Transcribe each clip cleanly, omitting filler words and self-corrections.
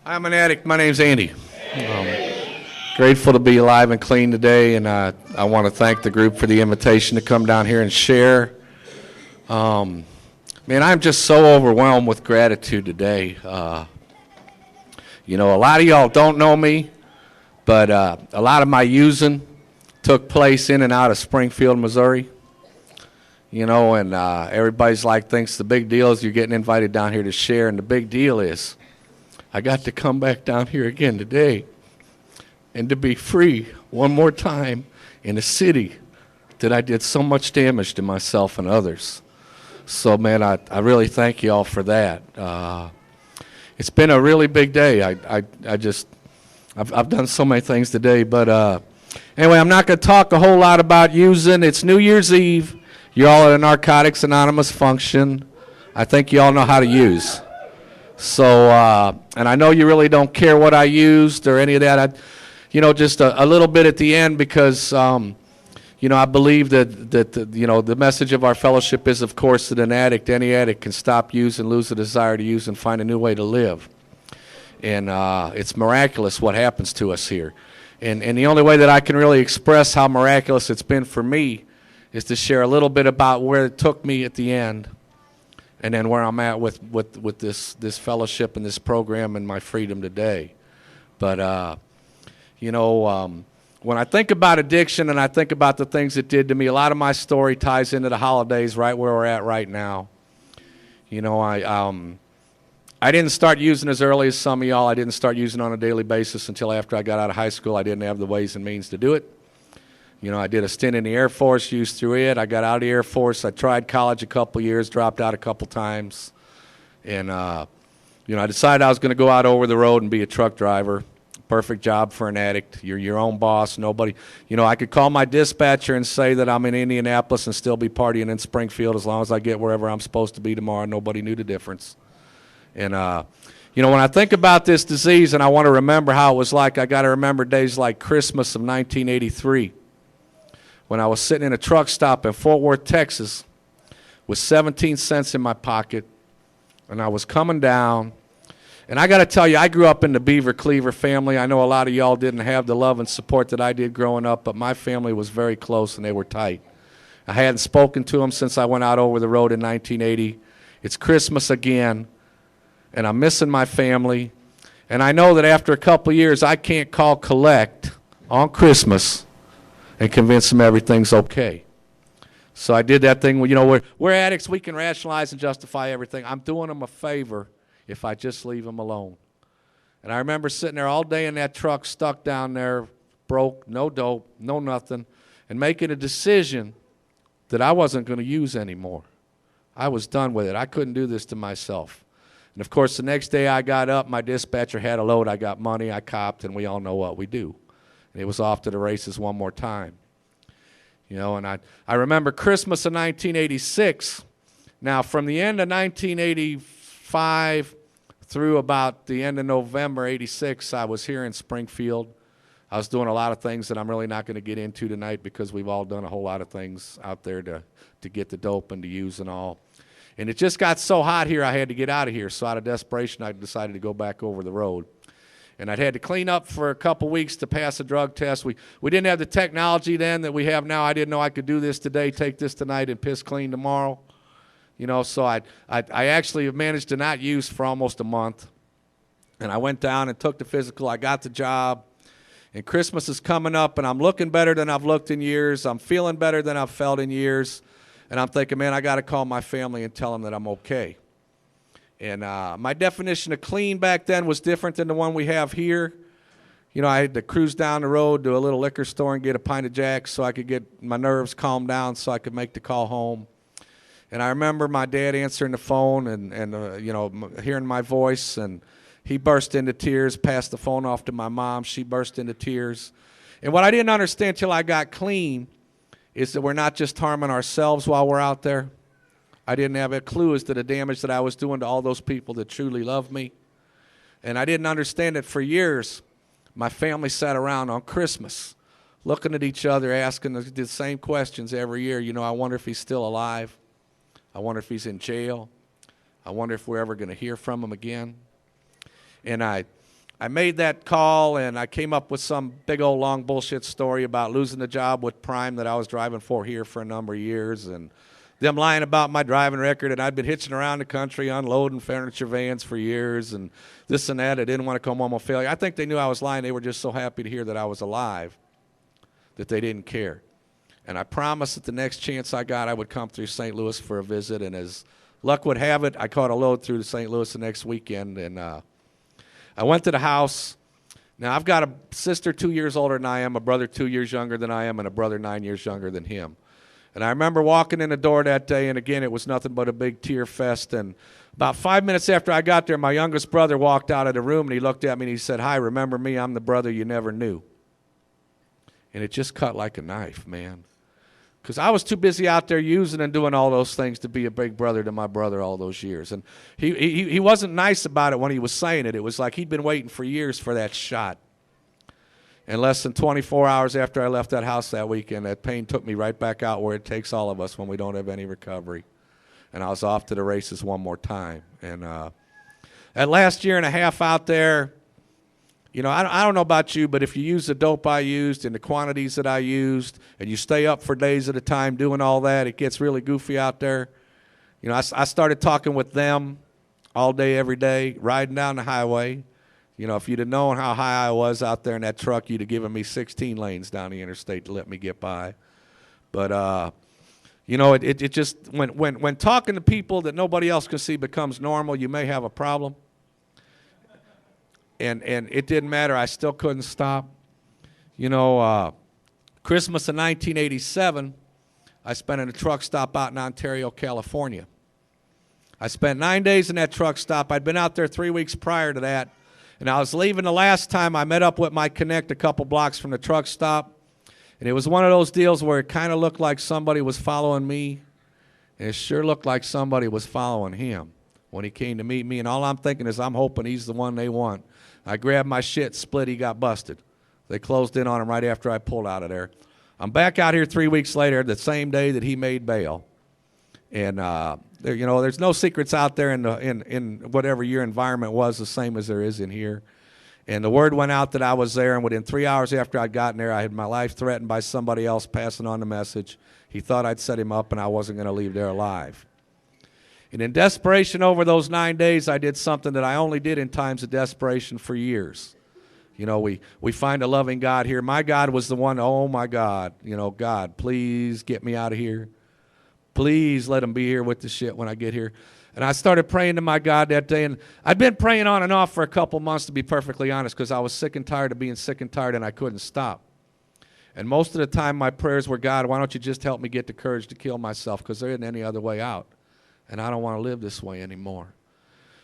I'm an addict. My name's Andy. Grateful to be alive and clean today, and I want to thank the group for the invitation to come down here and share. Man, I'm just so overwhelmed with gratitude today. You know, a lot of y'all don't know me, but a lot of my using took place in and out of Springfield, Missouri. You know, and everybody's like thinks the big deal is you're getting invited down here to share, and the big deal is I got to come back down here again today and to be free one more time in a city that I did so much damage to myself and others. So, man, I really thank you all for that. It's been a really big day. I've done so many things today, but anyway, I'm not going to talk a whole lot about using. It's New Year's Eve. You're all at a Narcotics Anonymous function. I think you all know how to use. So, and I know you really don't care what I used or any of that. Just a little bit at the end because, I believe that the message of our fellowship is, of course, that any addict can stop using, lose the desire to use, and find a new way to live. And it's miraculous what happens to us here. And the only way that I can really express how miraculous it's been for me is to share a little bit about where it took me at the end, and then where I'm at with this fellowship and this program and my freedom today. But, when I think about addiction and I think about the things it did to me, a lot of my story ties into the holidays right where we're at right now. You know, I didn't start using as early as some of y'all. I didn't start using on a daily basis until after I got out of high school. I didn't have the ways and means to do it. You know, I did a stint in the Air Force, used through it. I got out of the Air Force. I tried college a couple years, dropped out a couple times. And, I decided I was going to go out over the road and be a truck driver. Perfect job for an addict. You're your own boss. Nobody, I could call my dispatcher and say that I'm in Indianapolis and still be partying in Springfield as long as I get wherever I'm supposed to be tomorrow. Nobody knew the difference. And, when I think about this disease and I want to remember how it was like, I got to remember days like Christmas of 1983. When I was sitting in a truck stop in Fort Worth, Texas, with 17 cents in my pocket, and I was coming down. And I got to tell you, I grew up in the Beaver Cleaver family. I know a lot of y'all didn't have the love and support that I did growing up, but my family was very close and they were tight. I hadn't spoken to them since I went out over the road in 1980. It's Christmas again, and I'm missing my family. And I know that after a couple of years, I can't call collect on Christmas and convince them everything's okay. So I did that thing where, we're addicts, we can rationalize and justify everything. I'm doing them a favor if I just leave them alone. And I remember sitting there all day in that truck, stuck down there, broke, no dope, no nothing, and making a decision that I wasn't going to use anymore. I was done with it. I couldn't do this to myself. And of course, the next day I got up, my dispatcher had a load, I got money, I copped, and we all know what we do. It was off to the races one more time. And I remember Christmas of 1986. Now, from the end of 1985 through about the end of November 86, I was here in Springfield. I was doing a lot of things that I'm really not going to get into tonight because we've all done a whole lot of things out there to get the dope and to use and all. And it just got so hot here, I had to get out of here. So out of desperation, I decided to go back over the road. And I'd had to clean up for a couple weeks to pass a drug test. We didn't have the technology then that we have now. I didn't know I could do this today, take this tonight, and piss clean tomorrow. So I actually have managed to not use for almost a month. And I went down and took the physical. I got the job. And Christmas is coming up, and I'm looking better than I've looked in years. I'm feeling better than I've felt in years. And I'm thinking, man, I got to call my family and tell them that I'm okay. And my definition of clean back then was different than the one we have here. I had to cruise down the road to a little liquor store and get a pint of Jack so I could get my nerves calmed down so I could make the call home. And I remember my dad answering the phone and hearing my voice, and he burst into tears, passed the phone off to my mom. She burst into tears. And what I didn't understand until I got clean is that we're not just harming ourselves while we're out there. I didn't have a clue as to the damage that I was doing to all those people that truly love me. And I didn't understand it for years. My family sat around on Christmas looking at each other, asking the same questions every year. I wonder if he's still alive. I wonder if he's in jail. I wonder if we're ever going to hear from him again. And I I made that call, and I came up with some big old long bullshit story about losing the job with Prime that I was driving for here for a number of years, and them lying about my driving record, and I'd been hitching around the country unloading furniture vans for years, and this and that. I didn't want to come home a failure. I think they knew I was lying. They were just so happy to hear that I was alive that they didn't care. And I promised that the next chance I got, I would come through St. Louis for a visit, and as luck would have it, I caught a load through to St. Louis the next weekend, and I went to the house. Now, I've got a sister 2 years older than I am, a brother 2 years younger than I am, and a brother 9 years younger than him. And I remember walking in the door that day, and again, it was nothing but a big tear fest. And about 5 minutes after I got there, my youngest brother walked out of the room, and he looked at me, and he said, "Hi, remember me? I'm the brother you never knew." And it just cut like a knife, man. Because I was too busy out there using and doing all those things to be a big brother to my brother all those years. And he wasn't nice about it when he was saying it. It was like he'd been waiting for years for that shot. And less than 24 hours after I left that house that weekend, that pain took me right back out where it takes all of us when we don't have any recovery. And I was off to the races one more time. And that last year and a half out there, you know, I don't know about you, but if you use the dope I used and the quantities that I used, and you stay up for days at a time doing all that, it gets really goofy out there. You know, I started talking with them all day, every day, riding down the highway. You know, if you'd have known how high I was out there in that truck, you'd have given me 16 lanes down the interstate to let me get by. But, you know, it just, when talking to people that nobody else can see becomes normal, you may have a problem. And it didn't matter. I still couldn't stop. You know, Christmas of 1987, I spent in a truck stop out in Ontario, California. I spent 9 days in that truck stop. I'd been out there 3 weeks prior to that. And I was leaving the last time. I met up with my connect a couple blocks from the truck stop. And it was one of those deals where it kind of looked like somebody was following me. And it sure looked like somebody was following him when he came to meet me. And all I'm thinking is I'm hoping he's the one they want. I grabbed my shit, split, he got busted. They closed in on him right after I pulled out of there. I'm back out here 3 weeks later, the same day that he made bail. And, you know, there's no secrets out there in whatever your environment was, the same as there is in here. And the word went out that I was there, and within 3 hours after I'd gotten there, I had my life threatened by somebody else passing on the message. He thought I'd set him up, and I wasn't going to leave there alive. And in desperation over those 9 days, I did something that I only did in times of desperation for years. You know, we find a loving God here. My God was the one, oh my God, you know, God, please get me out of here. Please let him be here with the shit when I get here. And I started praying to my God that day. And I'd been praying on and off for a couple months, to be perfectly honest, because I was sick and tired of being sick and tired, and I couldn't stop. And most of the time my prayers were, God, why don't you just help me get the courage to kill myself, because there isn't any other way out. And I don't want to live this way anymore.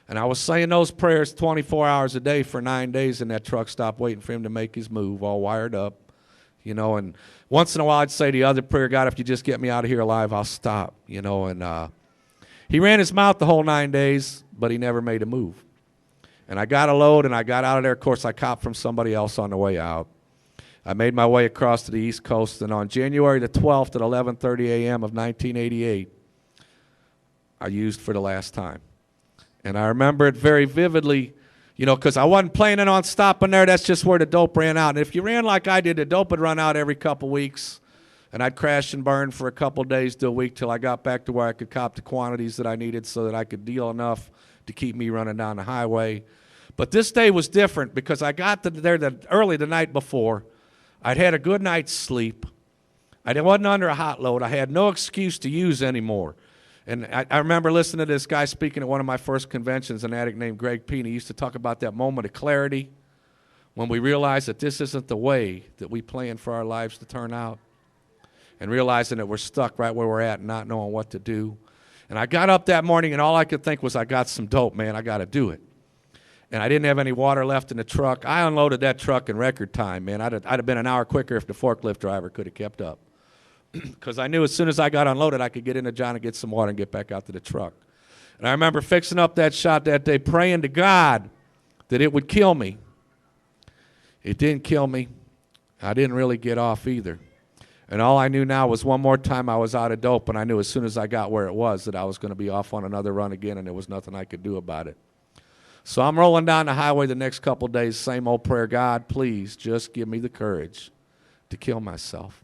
And I was saying those prayers 24 hours a day for 9 days in that truck stop, waiting for him to make his move, all wired up. You know, and once in a while I'd say the other prayer, God, if you just get me out of here alive, I'll stop. You know, and he ran his mouth the whole 9 days, but he never made a move. And I got a load, and I got out of there. Of course, I copped from somebody else on the way out. I made my way across to the East Coast, and on January the 12th at 11:30 a.m. of 1988, I used for the last time. And I remember it very vividly, you know, because I wasn't planning on stopping there. That's just where the dope ran out. And if you ran like I did, the dope would run out every couple weeks. And I'd crash and burn for a couple days to a week till I got back to where I could cop the quantities that I needed so that I could deal enough to keep me running down the highway. But this day was different because I got there early the night before. I'd had a good night's sleep. I wasn't under a hot load. I had no excuse to use anymore. And I remember listening to this guy speaking at one of my first conventions, an addict named Greg P. And he used to talk about that moment of clarity when we realize that this isn't the way that we plan for our lives to turn out, and realizing that we're stuck right where we're at and not knowing what to do. And I got up that morning, and all I could think was, I got some dope, man. I got to do it. And I didn't have any water left in the truck. I unloaded that truck in record time, man. I'd have been an hour quicker if the forklift driver could have kept up. Because I knew as soon as I got unloaded, I could get into John and get some water and get back out to the truck. And I remember fixing up that shot that day, praying to God that it would kill me. It didn't kill me. I didn't really get off either. And all I knew now was one more time I was out of dope, and I knew as soon as I got where it was that I was going to be off on another run again, and there was nothing I could do about it. So I'm rolling down the highway the next couple of days, same old prayer, God, please just give me the courage to kill myself.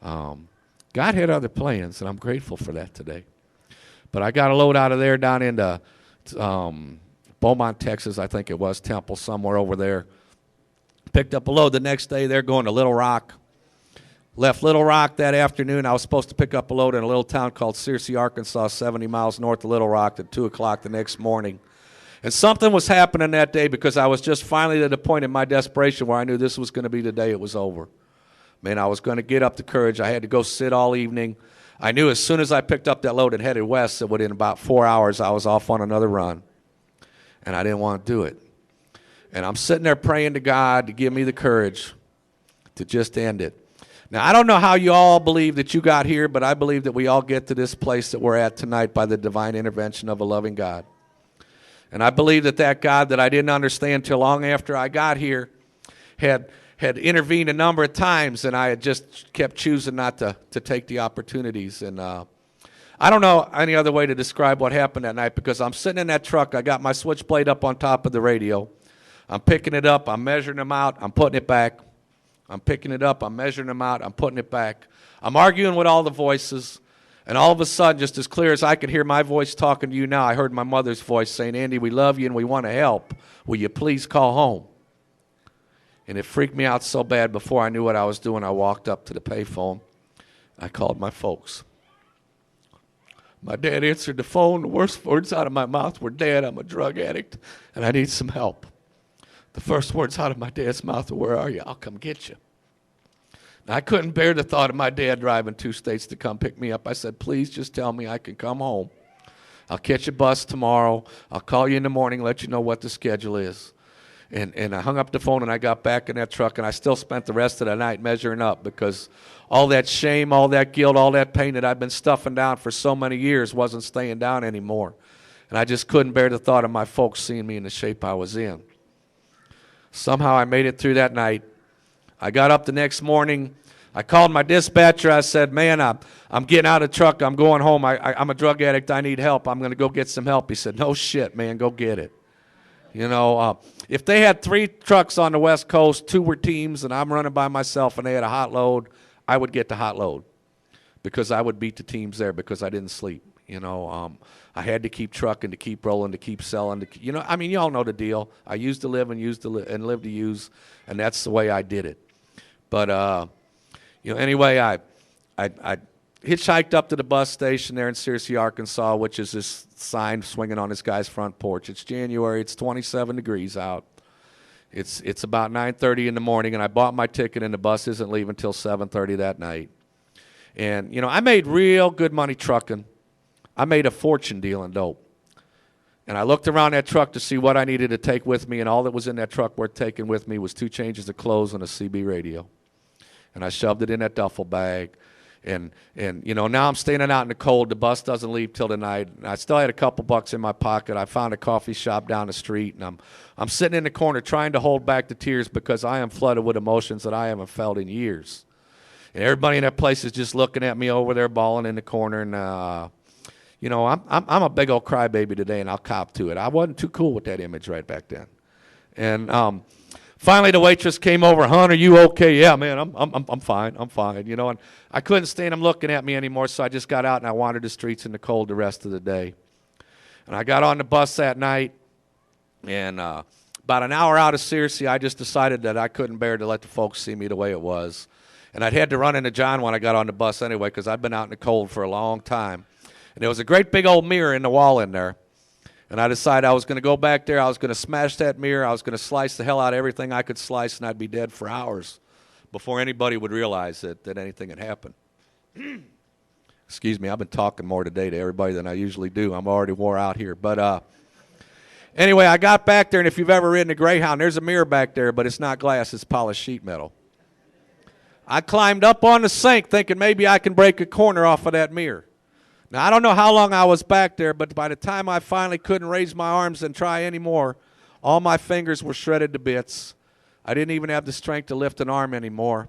God had other plans, and I'm grateful for that today. But I got a load out of there down into Beaumont, Texas, I think it was, Temple, somewhere over there. Picked up a load the next day. They're going to Little Rock. Left Little Rock that afternoon. I was supposed to pick up a load in a little town called Searcy, Arkansas, 70 miles north of Little Rock at 2 o'clock the next morning. And something was happening that day because I was just finally at the point in my desperation where I knew this was going to be the day it was over. Man, I was going to get up the courage. I had to go sit all evening. I knew as soon as I picked up that load and headed west that within about 4 hours I was off on another run. And I didn't want to do it. And I'm sitting there praying to God to give me the courage to just end it. Now, I don't know how you all believe that you got here, but I believe that we all get to this place that we're at tonight by the divine intervention of a loving God. And I believe that that God that I didn't understand till long after I got here had intervened a number of times, and I had just kept choosing not to take the opportunities. And I don't know any other way to describe what happened that night because I'm sitting in that truck. I got my switchblade up on top of the radio. I'm picking it up. I'm measuring them out. I'm putting it back. I'm picking it up. I'm measuring them out. I'm putting it back. I'm arguing with all the voices. And all of a sudden, just as clear as I could hear my voice talking to you now, I heard my mother's voice saying, Andy, we love you and we want to help. Will you please call home? And it freaked me out so bad. Before I knew what I was doing, I walked up to the payphone. I called my folks. My dad answered the phone. The worst words out of my mouth were, Dad, I'm a drug addict, and I need some help. The first words out of my dad's mouth were, where are you? I'll come get you. Now, I couldn't bear the thought of my dad driving 2 states to come pick me up. I said, please just tell me I can come home. I'll catch a bus tomorrow. I'll call you in the morning, let you know what the schedule is. And I hung up the phone, and I got back in that truck, and I still spent the rest of the night measuring up because all that shame, all that guilt, all that pain that I'd been stuffing down for so many years wasn't staying down anymore. And I just couldn't bear the thought of my folks seeing me in the shape I was in. Somehow I made it through that night. I got up the next morning. I called my dispatcher. I said, man, I'm getting out of the truck. I'm going home. I'm a drug addict. I need help. I'm going to go get some help. He said, no shit, man. Go get it. You know, if they had 3 trucks on the West Coast, 2 were teams, and I'm running by myself, and they had a hot load, I would get the hot load because I would beat the teams there because I didn't sleep. You know, I had to keep trucking, to keep rolling, to keep selling. You know, I mean, you all know the deal. I used to live and live to use, and that's the way I did it. But, you know, anyway, I hitchhiked up to the bus station there in Searcy, Arkansas, which is this sign swinging on this guy's front porch. It's January. It's 27 degrees out. It's about 9:30 in the morning, and I bought my ticket, and the bus isn't leaving until 7:30 that night. And, you know, I made real good money trucking. I made a fortune dealing dope. And I looked around that truck to see what I needed to take with me, and all that was in that truck worth taking with me was 2 changes of clothes and a CB radio. And I shoved it in that duffel bag. And you know, now I'm standing out in the cold. The bus doesn't leave till tonight. And I still had a couple bucks in my pocket. I found a coffee shop down the street, and I'm sitting in the corner trying to hold back the tears because I am flooded with emotions that I haven't felt in years. And everybody in that place is just looking at me over there, bawling in the corner. And you know, I'm a big old crybaby today, and I'll cop to it. I wasn't too cool with that image right back then. And finally, the waitress came over. Hon, are you okay? Yeah, man, I'm fine. I'm fine. You know, and I couldn't stand them looking at me anymore, so I just got out and I wandered the streets in the cold the rest of the day. And I got on the bus that night, and about an hour out of Searcy, I just decided that I couldn't bear to let the folks see me the way it was. And I'd had to run into John when I got on the bus anyway because I'd been out in the cold for a long time. And there was a great big old mirror in the wall in there. And I decided I was going to go back there. I was going to smash that mirror. I was going to slice the hell out of everything I could slice, and I'd be dead for hours before anybody would realize that anything had happened. Excuse me, I've been talking more today to everybody than I usually do. I'm already wore out here. But anyway, I got back there, and if you've ever ridden a Greyhound, there's a mirror back there, but it's not glass. It's polished sheet metal. I climbed up on the sink thinking maybe I can break a corner off of that mirror. Now, I don't know how long I was back there, but by the time I finally couldn't raise my arms and try anymore, all my fingers were shredded to bits. I didn't even have the strength to lift an arm anymore.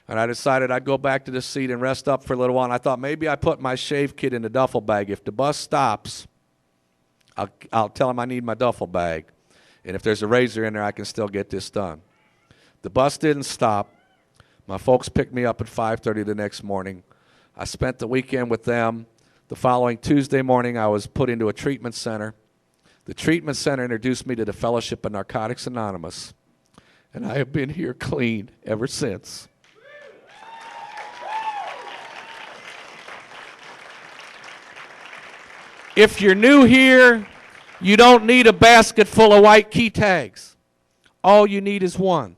And I decided I'd go back to the seat and rest up for a little while. And I thought maybe I put my shave kit in the duffel bag. If the bus stops, I'll tell them I need my duffel bag. And if there's a razor in there, I can still get this done. The bus didn't stop. My folks picked me up at 5:30 the next morning. I spent the weekend with them. The following Tuesday morning, I was put into a treatment center. The treatment center introduced me to the Fellowship of Narcotics Anonymous. And I have been here clean ever since. If you're new here, you don't need a basket full of white key tags. All you need is one.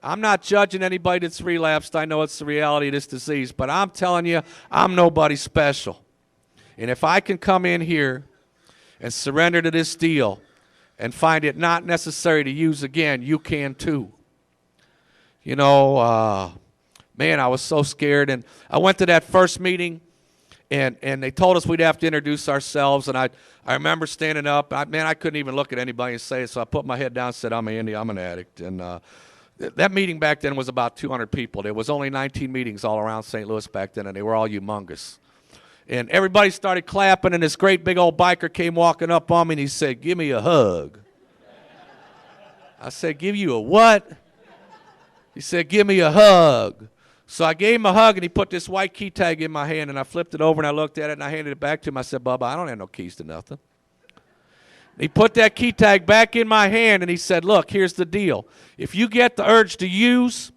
I'm not judging anybody that's relapsed. I know it's the reality of this disease, but I'm telling you, I'm nobody special. And if I can come in here and surrender to this deal and find it not necessary to use again, you can too. You know, man, I was so scared. And I went to that first meeting, and they told us we'd have to introduce ourselves. And I remember standing up. I couldn't even look at anybody and say it, so I put my head down and said, I'm Andy, I'm an addict. And that meeting back then was about 200 people. There was only 19 meetings all around St. Louis back then, and they were all humongous. And everybody started clapping, and this great big old biker came walking up on me, and he said, give me a hug. I said, give you a what? He said, give me a hug. So I gave him a hug, and he put this white key tag in my hand, and I flipped it over, and I looked at it, and I handed it back to him. I said, Bubba, I don't have no keys to nothing. He put that key tag back in my hand, and he said, look, here's the deal. If you get the urge to use,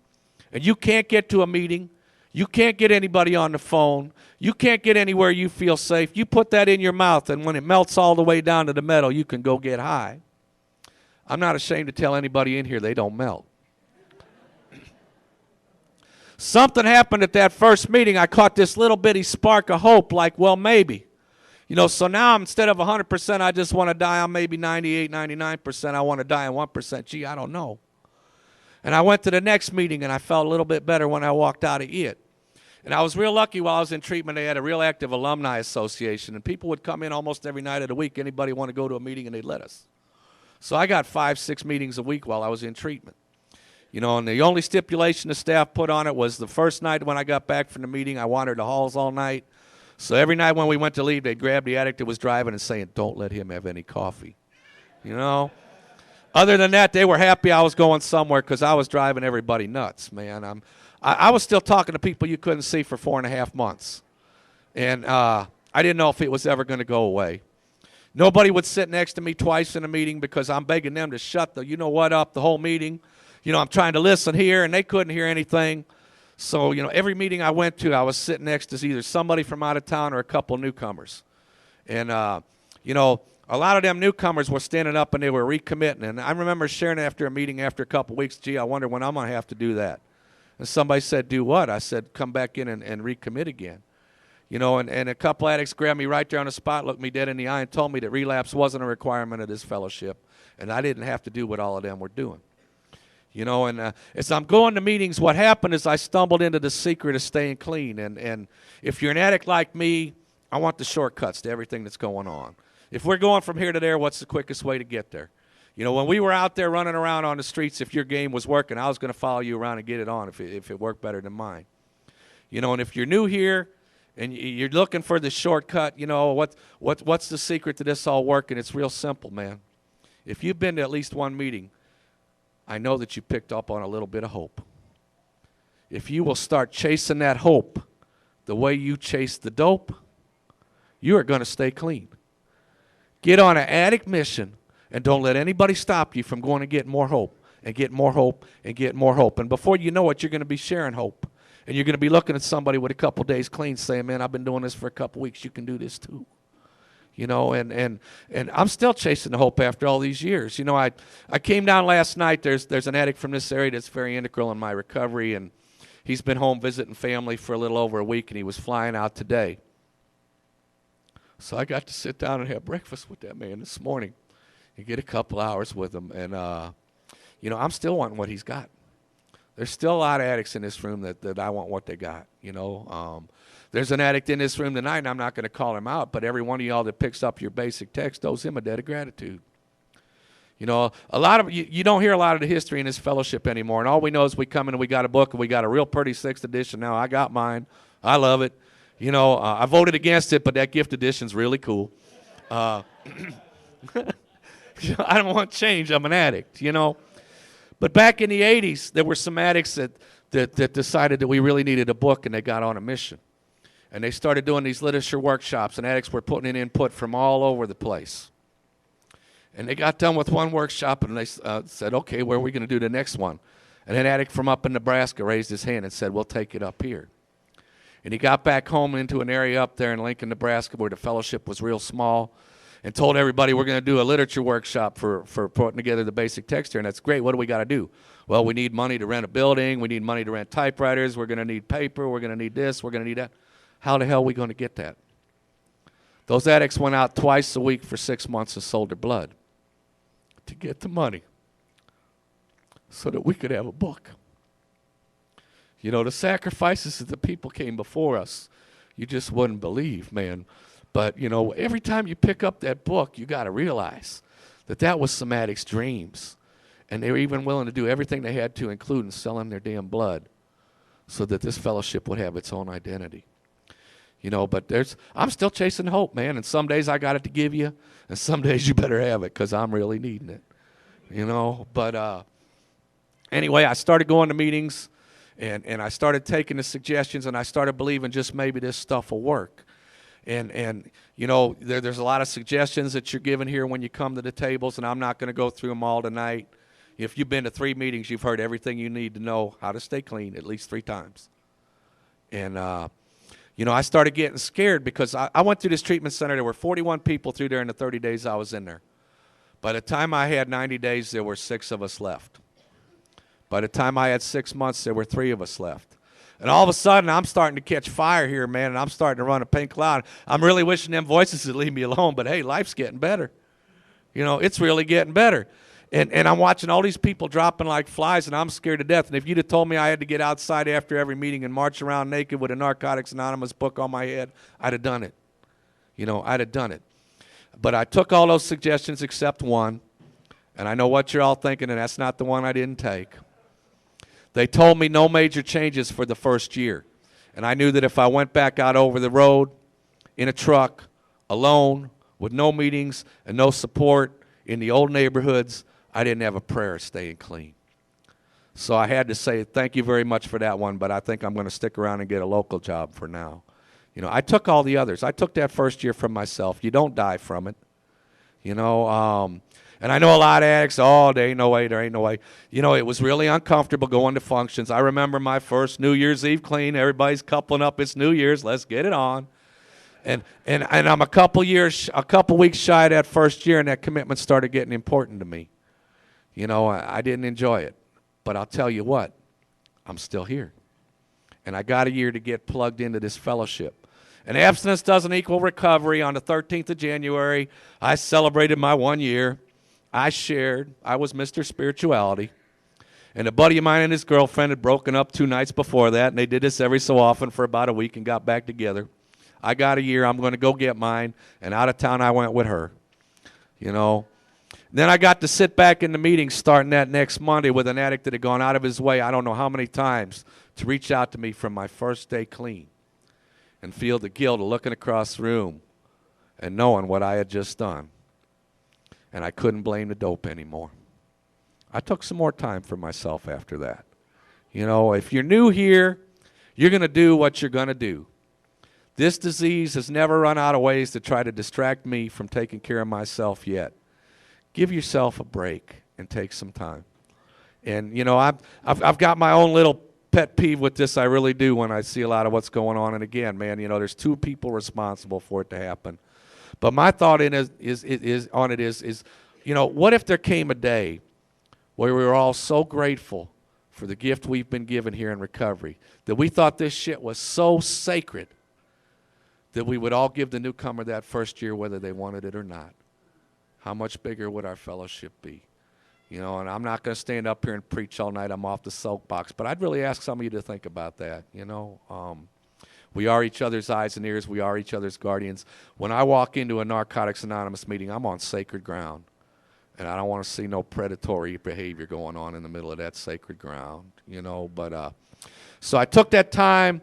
and you can't get to a meeting, you can't get anybody on the phone, you can't get anywhere you feel safe, you put that in your mouth, and when it melts all the way down to the metal, you can go get high. I'm not ashamed to tell anybody in here they don't melt. Something happened at that first meeting. I caught this little bitty spark of hope, like, well, maybe. You know, so now instead of 100%, I just want to die on maybe 98, 99%. I want to die on 1%. Gee, I don't know. And I went to the next meeting, and I felt a little bit better when I walked out of it. And I was real lucky while I was in treatment. They had a real active alumni association, and people would come in almost every night of the week. Anybody want to go to a meeting, and they'd let us. So I got 5, 6 meetings a week while I was in treatment. You know, and the only stipulation the staff put on it was the first night when I got back from the meeting, I wandered the halls all night. So every night when we went to leave, they'd grab the addict that was driving and saying, don't let him have any coffee. You know? Other than that, they were happy I was going somewhere because I was driving everybody nuts, man. I was still talking to people you couldn't see for 4.5 months. And I didn't know if it was ever going to go away. Nobody would sit next to me twice in a meeting because I'm begging them to shut the you-know-what up the whole meeting. You know, I'm trying to listen here, and they couldn't hear anything. So, you know, every meeting I went to, I was sitting next to either somebody from out of town or a couple newcomers. And, you know, a lot of them newcomers were standing up and they were recommitting. And I remember sharing after a meeting after a couple weeks, gee, I wonder when I'm going to have to do that. And somebody said, do what? I said, come back in and recommit again. You know, and a couple addicts grabbed me right there on the spot, looked me dead in the eye, and told me that relapse wasn't a requirement of this fellowship, and I didn't have to do what all of them were doing. You know, and as I'm going to meetings, what happened is I stumbled into the secret of staying clean. And if you're an addict like me, I want the shortcuts to everything that's going on. If we're going from here to there, what's the quickest way to get there? You know, when we were out there running around on the streets, if your game was working, I was going to follow you around and get it on if it worked better than mine. You know, and if you're new here and you're looking for the shortcut, you know, what's the secret to this all working? It's real simple, man. If you've been to at least one meeting, I know that you picked up on a little bit of hope. If you will start chasing that hope the way you chase the dope, you are going to stay clean. Get on an addict mission and don't let anybody stop you from going to get more hope and get more hope and get more hope. And before you know it, you're going to be sharing hope. And you're going to be looking at somebody with a couple days clean saying, man, I've been doing this for a couple weeks. You can do this too. You know, and I'm still chasing the hope after all these years. You know, I came down last night. There's an addict from this area that's very integral in my recovery, and he's been home visiting family for a little over a week, and he was flying out today. So I got to sit down and have breakfast with that man this morning and get a couple hours with him. And, you know, I'm still wanting what he's got. There's still a lot of addicts in this room that I want what they got, you know. There's an addict in this room tonight, and I'm not going to call him out, but every one of y'all that picks up your basic text owes him a debt of gratitude. You know, a lot of you don't hear a lot of the history in this fellowship anymore, and all we know is we come in and we got a book, and we got a real pretty 6th edition now. I got mine. I love it. You know, I voted against it, but that gift edition's really cool. Uh, I don't want change. I'm an addict, you know. But back in the 80s, there were some addicts that decided that we really needed a book, and they got on a mission. And they started doing these literature workshops, and addicts were putting in input from all over the place. And they got done with one workshop, and they said, okay, where are we going to do the next one? And an addict from up in Nebraska raised his hand and said, we'll take it up here. And he got back home into an area up there in Lincoln, Nebraska, where the fellowship was real small, and told everybody we're going to do a literature workshop for putting together the basic text here. And that's great. What do we got to do? Well, we need money to rent a building. We need money to rent typewriters. We're going to need paper. We're going to need this. We're going to need that. How the hell are we going to get that? Those addicts went out twice a week for 6 months and sold their blood to get the money so that we could have a book. You know, the sacrifices that the people came before us, you just wouldn't believe, man. But, you know, every time you pick up that book, you got to realize that that was some addicts' dreams. And they were even willing to do everything they had to, including selling their damn blood, so that this fellowship would have its own identity. You know, but I'm still chasing hope, man. And some days I got it to give you, and some days you better have it because I'm really needing it. You know, but anyway, I started going to meetings, and I started taking the suggestions, and I started believing just maybe this stuff will work. And you know, there's a lot of suggestions that you're given here when you come to the tables, and I'm not going to go through them all tonight. If you've been to 3 meetings, you've heard everything you need to know how to stay clean at least 3 times. And, you know, I started getting scared because I went through this treatment center. There were 41 people through there in the 30 days I was in there. By the time I had 90 days, there were 6 of us left. By the time I had 6 months, there were 3 of us left. And all of a sudden, I'm starting to catch fire here, man, and I'm starting to run a pink cloud. I'm really wishing them voices would leave me alone, but hey, life's getting better. You know, it's really getting better. And I'm watching all these people dropping like flies, and I'm scared to death. And if you'd have told me I had to get outside after every meeting and march around naked with a Narcotics Anonymous book on my head, I'd have done it. You know, I'd have done it. But I took all those suggestions except one, and I know what you're all thinking, and that's not the one I didn't take. They told me no major changes for the first year. And I knew that if I went back out over the road in a truck, alone, with no meetings and no support in the old neighborhoods, I didn't have a prayer of staying clean. So I had to say thank you very much for that one, but I think I'm going to stick around and get a local job for now. You know, I took all the others. I took that first year from myself. You don't die from it. You know, and I know a lot of addicts, oh, there ain't no way, there ain't no way. You know, it was really uncomfortable going to functions. I remember my first New Year's Eve clean. Everybody's coupling up. It's New Year's. Let's get it on. And I'm a couple weeks shy of that first year, and that commitment started getting important to me. You know, I didn't enjoy it. But I'll tell you what, I'm still here. And I got a year to get plugged into this fellowship. And abstinence doesn't equal recovery. On the 13th of January, I celebrated my 1 year. I shared. I was Mr. Spirituality. And a buddy of mine and his girlfriend had broken up 2 nights before that, and they did this every so often for about a week and got back together. I got a year. I'm going to go get mine. And out of town, I went with her. You know. Then I got to sit back in the meeting starting that next Monday with an addict that had gone out of his way, I don't know how many times, to reach out to me from my first day clean and feel the guilt of looking across the room and knowing what I had just done. And I couldn't blame the dope anymore. I took some more time for myself after that. You know, if you're new here, you're going to do what you're going to do. This disease has never run out of ways to try to distract me from taking care of myself yet. Give yourself a break and take some time. And, you know, I've got my own little pet peeve with this. I really do when I see a lot of what's going on. And again, man, you know, there's 2 people responsible for it to happen. But my thought is, you know, what if there came a day where we were all so grateful for the gift we've been given here in recovery that we thought this shit was so sacred that we would all give the newcomer that first year whether they wanted it or not? How much bigger would our fellowship be? You know, and I'm not going to stand up here and preach all night. I'm off the soapbox. But I'd really ask some of you to think about that, you know. We are each other's eyes and ears. We are each other's guardians. When I walk into a Narcotics Anonymous meeting, I'm on sacred ground. And I don't want to see no predatory behavior going on in the middle of that sacred ground, you know. But so I took that time.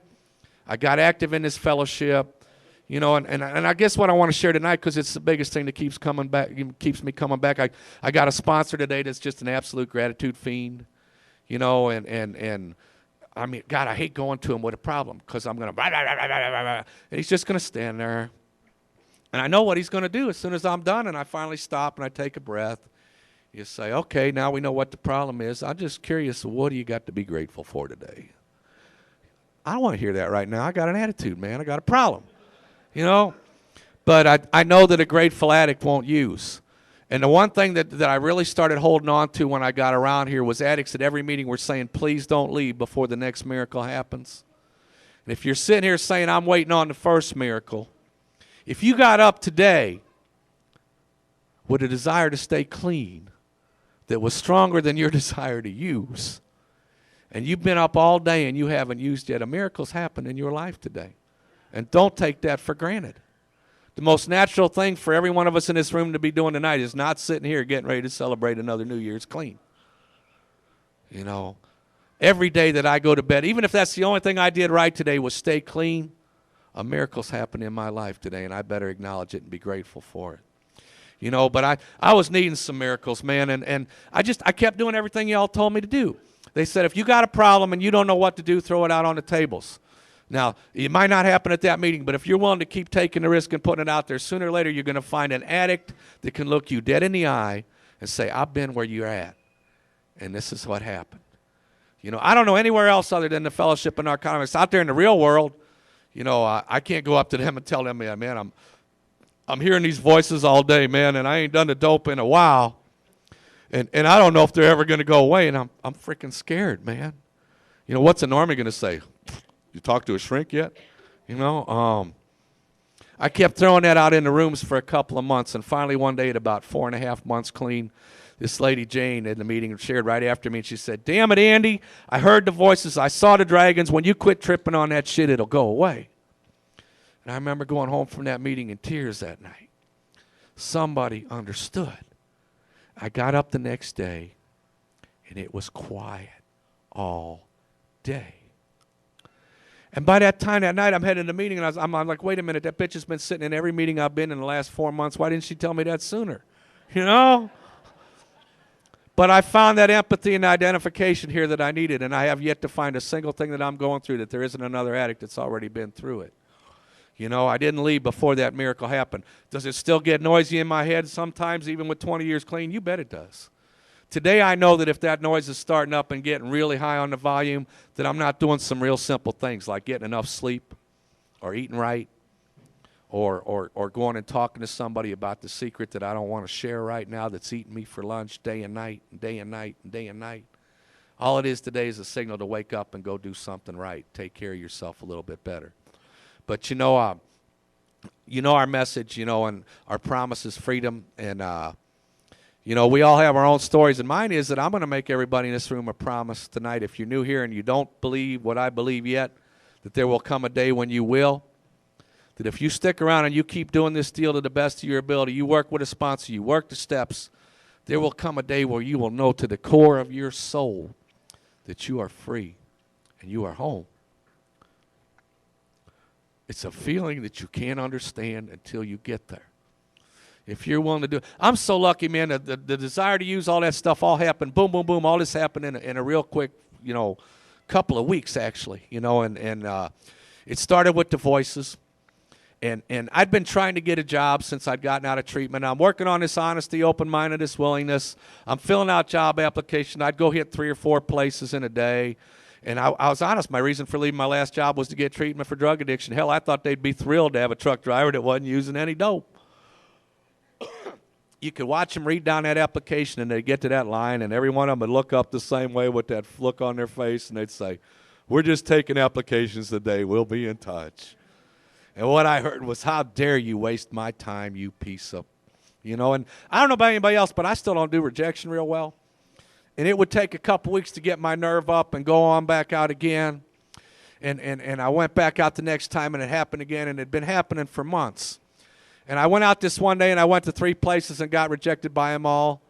I got active in this fellowship. You know, and I guess what I want to share tonight, because it's the biggest thing that keeps me coming back. I got a sponsor today that's just an absolute gratitude fiend, you know, and I mean, God, I hate going to him with a problem, because I'm going to, and he's just going to stand there. And I know what he's going to do as soon as I'm done, and I finally stop and I take a breath. You say, okay, now we know what the problem is. I'm just curious, what do you got to be grateful for today? I don't want to hear that right now. I got an attitude, man. I got a problem. You know, but I know that a grateful addict won't use. And the one thing that I really started holding on to when I got around here was addicts at every meeting were saying, please don't leave before the next miracle happens. And if you're sitting here saying, I'm waiting on the first miracle, if you got up today with a desire to stay clean that was stronger than your desire to use, and you've been up all day and you haven't used yet, a miracle's happened in your life today. And don't take that for granted. The most natural thing for every one of us in this room to be doing tonight is not sitting here getting ready to celebrate another New Year's clean. You know, every day that I go to bed, even if that's the only thing I did right today was stay clean, a miracle's happened in my life today, and I better acknowledge it and be grateful for it. You know, but I was needing some miracles, man, and I kept doing everything y'all told me to do. They said, if you got a problem and you don't know what to do, throw it out on the tables. Now, it might not happen at that meeting, but if you're willing to keep taking the risk and putting it out there, sooner or later you're going to find an addict that can look you dead in the eye and say, I've been where you're at, and this is what happened. You know, I don't know anywhere else other than the Fellowship of Narcotics. Out there in the real world, you know, I can't go up to them and tell them, man, I'm hearing these voices all day, man, and I ain't done the dope in a while, and I don't know if they're ever going to go away, and I'm freaking scared, man. You know, what's a normie going to say? You talked to a shrink yet? You know, I kept throwing that out in the rooms for a couple of months, and finally one day at about 4.5 months clean, this lady Jane in the meeting shared right after me, and she said, damn it, Andy, I heard the voices, I saw the dragons. When you quit tripping on that shit, it'll go away. And I remember going home from that meeting in tears that night. Somebody understood. I got up the next day, and it was quiet all day. And by that time that night, I'm heading to the meeting, and I'm like, wait a minute, that bitch has been sitting in every meeting I've been in the last 4 months. Why didn't she tell me that sooner? You know? But I found that empathy and identification here that I needed, and I have yet to find a single thing that I'm going through that there isn't another addict that's already been through it. You know, I didn't leave before that miracle happened. Does it still get noisy in my head sometimes, even with 20 years clean? You bet it does. Today I know that if that noise is starting up and getting really high on the volume, that I'm not doing some real simple things like getting enough sleep or eating right or going and talking to somebody about the secret that I don't want to share right now that's eating me for lunch day and night and day and night and day and night. All it is today is a signal to wake up and go do something right. Take care of yourself a little bit better. But you know our message, you know, and our promise is freedom, and you know, we all have our own stories, and mine is that I'm going to make everybody in this room a promise tonight. If you're new here and you don't believe what I believe yet, that there will come a day when you will. That if you stick around and you keep doing this deal to the best of your ability, you work with a sponsor, you work the steps, there will come a day where you will know to the core of your soul that you are free and you are home. It's a feeling that you can't understand until you get there. If you're willing to do it. I'm so lucky, man, that the desire to use all that stuff all happened, boom, boom, boom, all this happened in a real quick, you know, couple of weeks, actually, you know, and it started with the voices. And I'd been trying to get a job since I'd gotten out of treatment. I'm working on this honesty, open-mindedness, willingness. I'm filling out job applications. I'd go hit 3 or 4 places in a day. And I was honest, my reason for leaving my last job was to get treatment for drug addiction. Hell, I thought they'd be thrilled to have a truck driver that wasn't using any dope. You could watch them read down that application, and they'd get to that line, and every one of them would look up the same way with that look on their face, and they'd say, we're just taking applications today. We'll be in touch. And what I heard was, how dare you waste my time, you piece of, you know. And I don't know about anybody else, but I still don't do rejection real well. And it would take a couple weeks to get my nerve up and go on back out again. And I went back out the next time, and it happened again, and it had been happening for months. And I went out this one day, and I went to 3 places and got rejected by them all.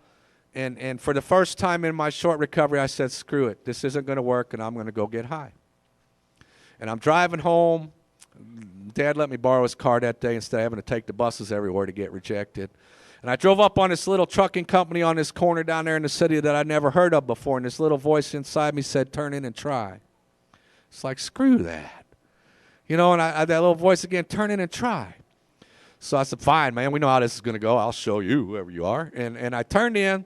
And for the first time in my short recovery, I said, screw it. This isn't going to work, and I'm going to go get high. And I'm driving home. Dad let me borrow his car that day instead of having to take the buses everywhere to get rejected. And I drove up on this little trucking company on this corner down there in the city that I'd never heard of before, and this little voice inside me said, turn in and try. It's like, screw that. You know, and that little voice again, turn in and try. So I said, fine, man, we know how this is going to go. I'll show you, whoever you are. And I turned in,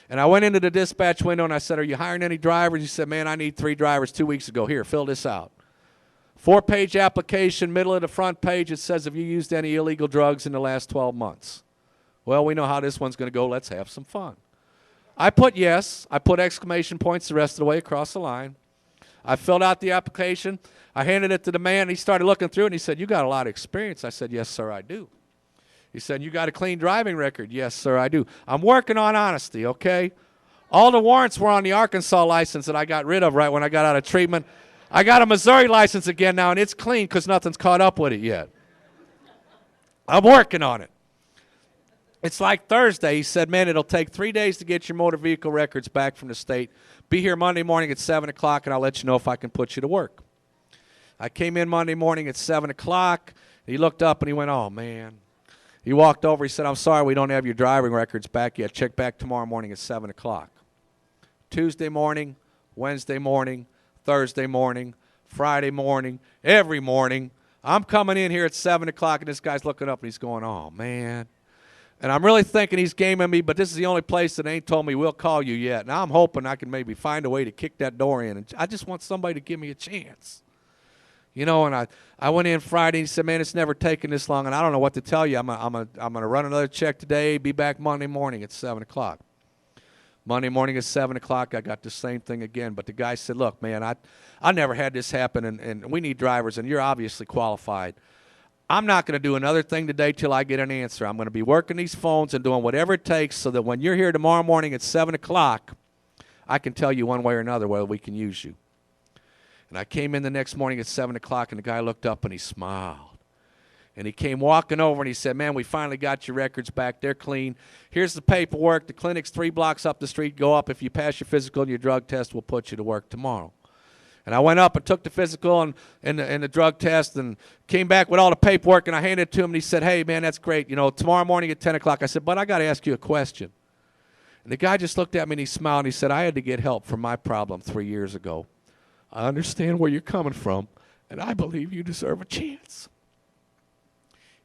and I went into the dispatch window, and I said, are you hiring any drivers? He said, man, I need 3 drivers 2 weeks ago. Here, fill this out. 4-page application, middle of the front page, it says, have you used any illegal drugs in the last 12 months? Well, we know how this one's going to go. Let's have some fun. I put yes. I put exclamation points the rest of the way across the line. I filled out the application. I handed it to the man. He started looking through it, and he said, you got a lot of experience. I said, yes, sir, I do. He said, you got a clean driving record. Yes, sir, I do. I'm working on honesty, okay? All the warrants were on the Arkansas license that I got rid of right when I got out of treatment. I got a Missouri license again now, and it's clean because nothing's caught up with it yet. I'm working on it. It's like Thursday. He said, man, it'll take 3 days to get your motor vehicle records back from the state. Be here Monday morning at 7 o'clock, and I'll let you know if I can put you to work. I came in Monday morning at 7 o'clock. He looked up, and he went, oh, man. He walked over. He said, I'm sorry, we don't have your driving records back yet. Check back tomorrow morning at 7 o'clock. Tuesday morning, Wednesday morning, Thursday morning, Friday morning, every morning. I'm coming in here at 7 o'clock, and this guy's looking up, and he's going, oh, man. And I'm really thinking he's gaming me, but this is the only place that ain't told me we'll call you yet. Now I'm hoping I can maybe find a way to kick that door in. And I just want somebody to give me a chance. You know, and I went in Friday and he said, man, it's never taken this long, and I don't know what to tell you. I'm going to run another check today, be back Monday morning at 7 o'clock. Monday morning at 7 o'clock, I got the same thing again. But the guy said, look, man, I never had this happen, and we need drivers, and you're obviously qualified. I'm not going to do another thing today till I get an answer. I'm going to be working these phones and doing whatever it takes so that when you're here tomorrow morning at 7 o'clock, I can tell you one way or another whether we can use you. And I came in the next morning at 7 o'clock, and the guy looked up and he smiled. And he came walking over and he said, man, we finally got your records back. They're clean. Here's the paperwork. The clinic's 3 blocks up the street. Go up. If you pass your physical and your drug test, we'll put you to work tomorrow. And I went up and took the physical and the drug test and came back with all the paperwork, and I handed it to him, and he said, hey, man, that's great. You know, tomorrow morning at 10 o'clock. I said, but I got to ask you a question. And the guy just looked at me and he smiled and he said, I had to get help for my problem 3 years ago. I understand where you're coming from, and I believe you deserve a chance.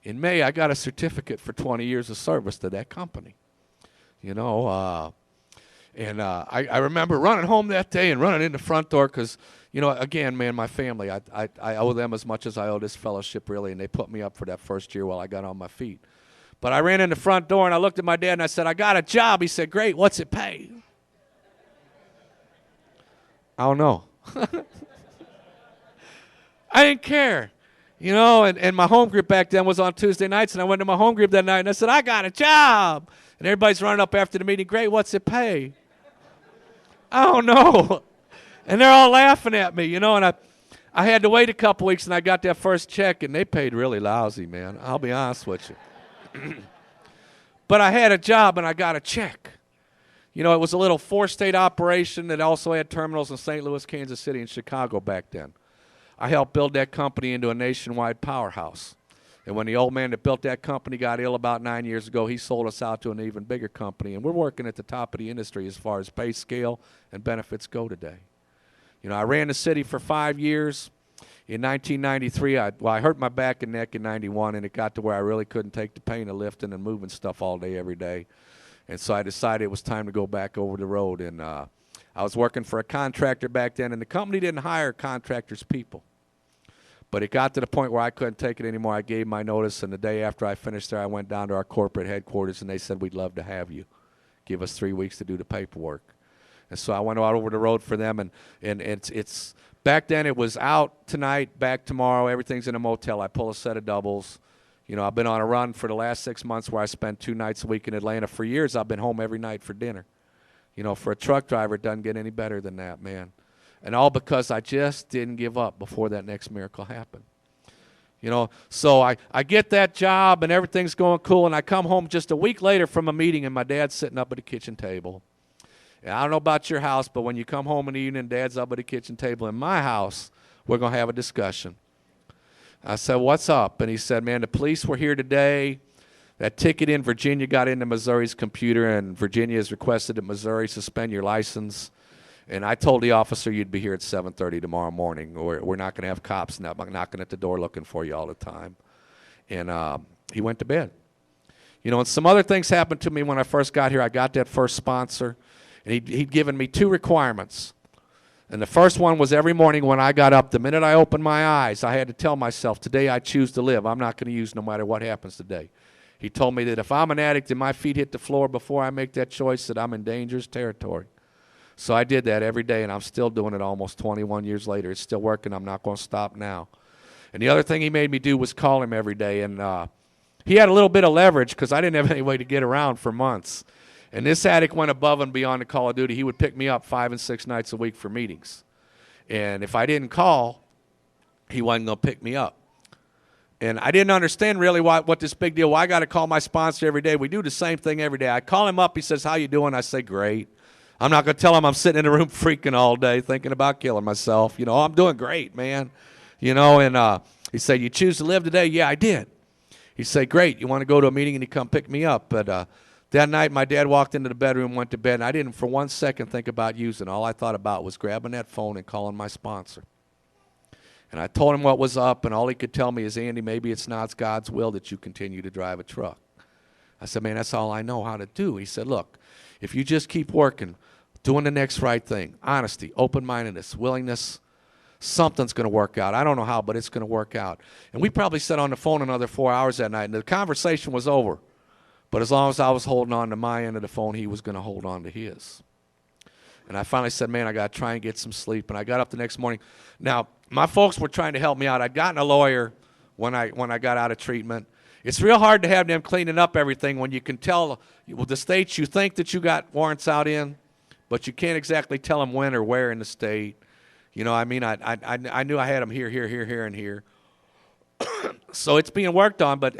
In May, I got a certificate for 20 years of service to that company. You know, I remember running home that day and running in the front door because, you know, again, man, my family, I owe them as much as I owe this fellowship, really, and they put me up for that first year while I got on my feet. But I ran in the front door, and I looked at my dad, and I said, I got a job. He said, great, what's it pay? I don't know. I didn't care. You know, and my home group back then was on Tuesday nights, and I went to my home group that night, and I said, I got a job. And everybody's running up after the meeting, great, what's it pay? I don't know. And they're all laughing at me, you know, and I had to wait a couple weeks, and I got that first check, and they paid really lousy, man. I'll be honest with you. But I had a job, and I got a check. You know, it was a little 4-state operation that also had terminals in St. Louis, Kansas City, and Chicago back then. I helped build that company into a nationwide powerhouse. And when the old man that built that company got ill about 9 years ago, he sold us out to an even bigger company. And we're working at the top of the industry as far as pay scale and benefits go today. You know, I ran the city for 5 years. In 1993, I hurt my back and neck in 91, and it got to where I really couldn't take the pain of lifting and moving stuff all day, every day. And so I decided it was time to go back over the road. And I was working for a contractor back then, and the company didn't hire contractors' people. But it got to the point where I couldn't take it anymore. I gave my notice, and the day after I finished there, I went down to our corporate headquarters, and they said, we'd love to have you. Give us 3 weeks to do the paperwork. And so I went out over the road for them, and it's back then it was out tonight, back tomorrow, everything's in a motel. I pull a set of doubles. You know, I've been on a run for the last 6 months where I spent 2 nights a week in Atlanta. For years, I've been home every night for dinner. You know, for a truck driver, it doesn't get any better than that, man. And all because I just didn't give up before that next miracle happened. You know, so I get that job and everything's going cool, and I come home just a week later from a meeting, and my dad's sitting up at the kitchen table. And I don't know about your house, but when you come home in the evening, Dad's up at the kitchen table in my house, we're going to have a discussion. I said, what's up? And he said, man, the police were here today. That ticket in Virginia got into Missouri's computer, and Virginia has requested that Missouri suspend your license. And I told the officer you'd be here at 7:30 tomorrow morning. We're not going to have cops knocking at the door looking for you all the time. And he went to bed. You know, and some other things happened to me when I first got here. I got that first sponsor, and he'd given me 2 requirements. And the first one was every morning when I got up, the minute I opened my eyes, I had to tell myself, today I choose to live. I'm not going to use no matter what happens today. He told me that if I'm an addict and my feet hit the floor before I make that choice, that I'm in dangerous territory. So I did that every day, and I'm still doing it almost 21 years later. It's still working. I'm not going to stop now. And the other thing he made me do was call him every day. And he had a little bit of leverage because I didn't have any way to get around for months. And this addict went above and beyond the call of duty. He would pick me up 5 and 6 nights a week for meetings. And if I didn't call, he wasn't going to pick me up. And I didn't understand really what this big deal. Why I got to call my sponsor every day. We do the same thing every day. I call him up. He says, how you doing? I say, great. I'm not going to tell him I'm sitting in a room freaking all day thinking about killing myself. You know, I'm doing great, man. You know, and he said, you choose to live today? Yeah, I did. He said, great. You want to go to a meeting? And he come pick me up. But that night, my dad walked into the bedroom, went to bed, and I didn't for 1 second think about using. All I thought about was grabbing that phone and calling my sponsor. And I told him what was up, and all he could tell me is, Andy, maybe it's not God's will that you continue to drive a truck. I said, man, that's all I know how to do. He said, look, if you just keep working, doing the next right thing, honesty, open-mindedness, willingness, something's going to work out. I don't know how, but it's going to work out. And we probably sat on the phone another 4 hours that night, and the conversation was over. But as long as I was holding on to my end of the phone, he was going to hold on to his. And I finally said, man, I got to try and get some sleep. And I got up the next morning. Now, my folks were trying to help me out. I'd gotten a lawyer when I got out of treatment. It's real hard to have them cleaning up everything when you can tell the states you think that you got warrants out in, but you can't exactly tell them when or where in the state. You know, I mean, I knew I had them here, and here. So it's being worked on, but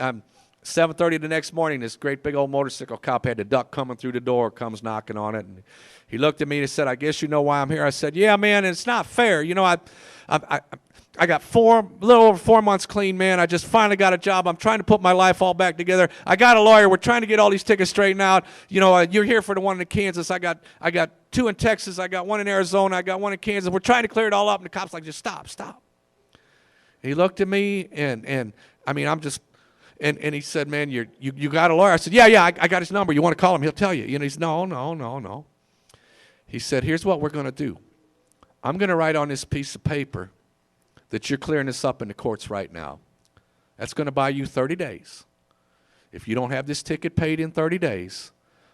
7:30 the next morning, this great big old motorcycle cop had the duck coming through the door, comes knocking on it, and he looked at me and he said, I guess you know why I'm here. I said, yeah, man, it's not fair. You know, I got a little over 4 months clean, man. I just finally got a job. I'm trying to put my life all back together. I got a lawyer. We're trying to get all these tickets straightened out. You know, you're here for the one in Kansas. I got 2 in Texas. I got 1 in Arizona. I got 1 in Kansas. We're trying to clear it all up. And the cop's like, just stop. And he looked at me, and I mean, I'm just, and he said, man, you got a lawyer? I said, yeah, I got his number. You want to call him? He'll tell you. You know, he's, no. He said, here's what we're going to do. I'm going to write on this piece of paper that you're clearing this up in the courts right now. That's going to buy you 30 days. If you don't have this ticket paid in 30 days,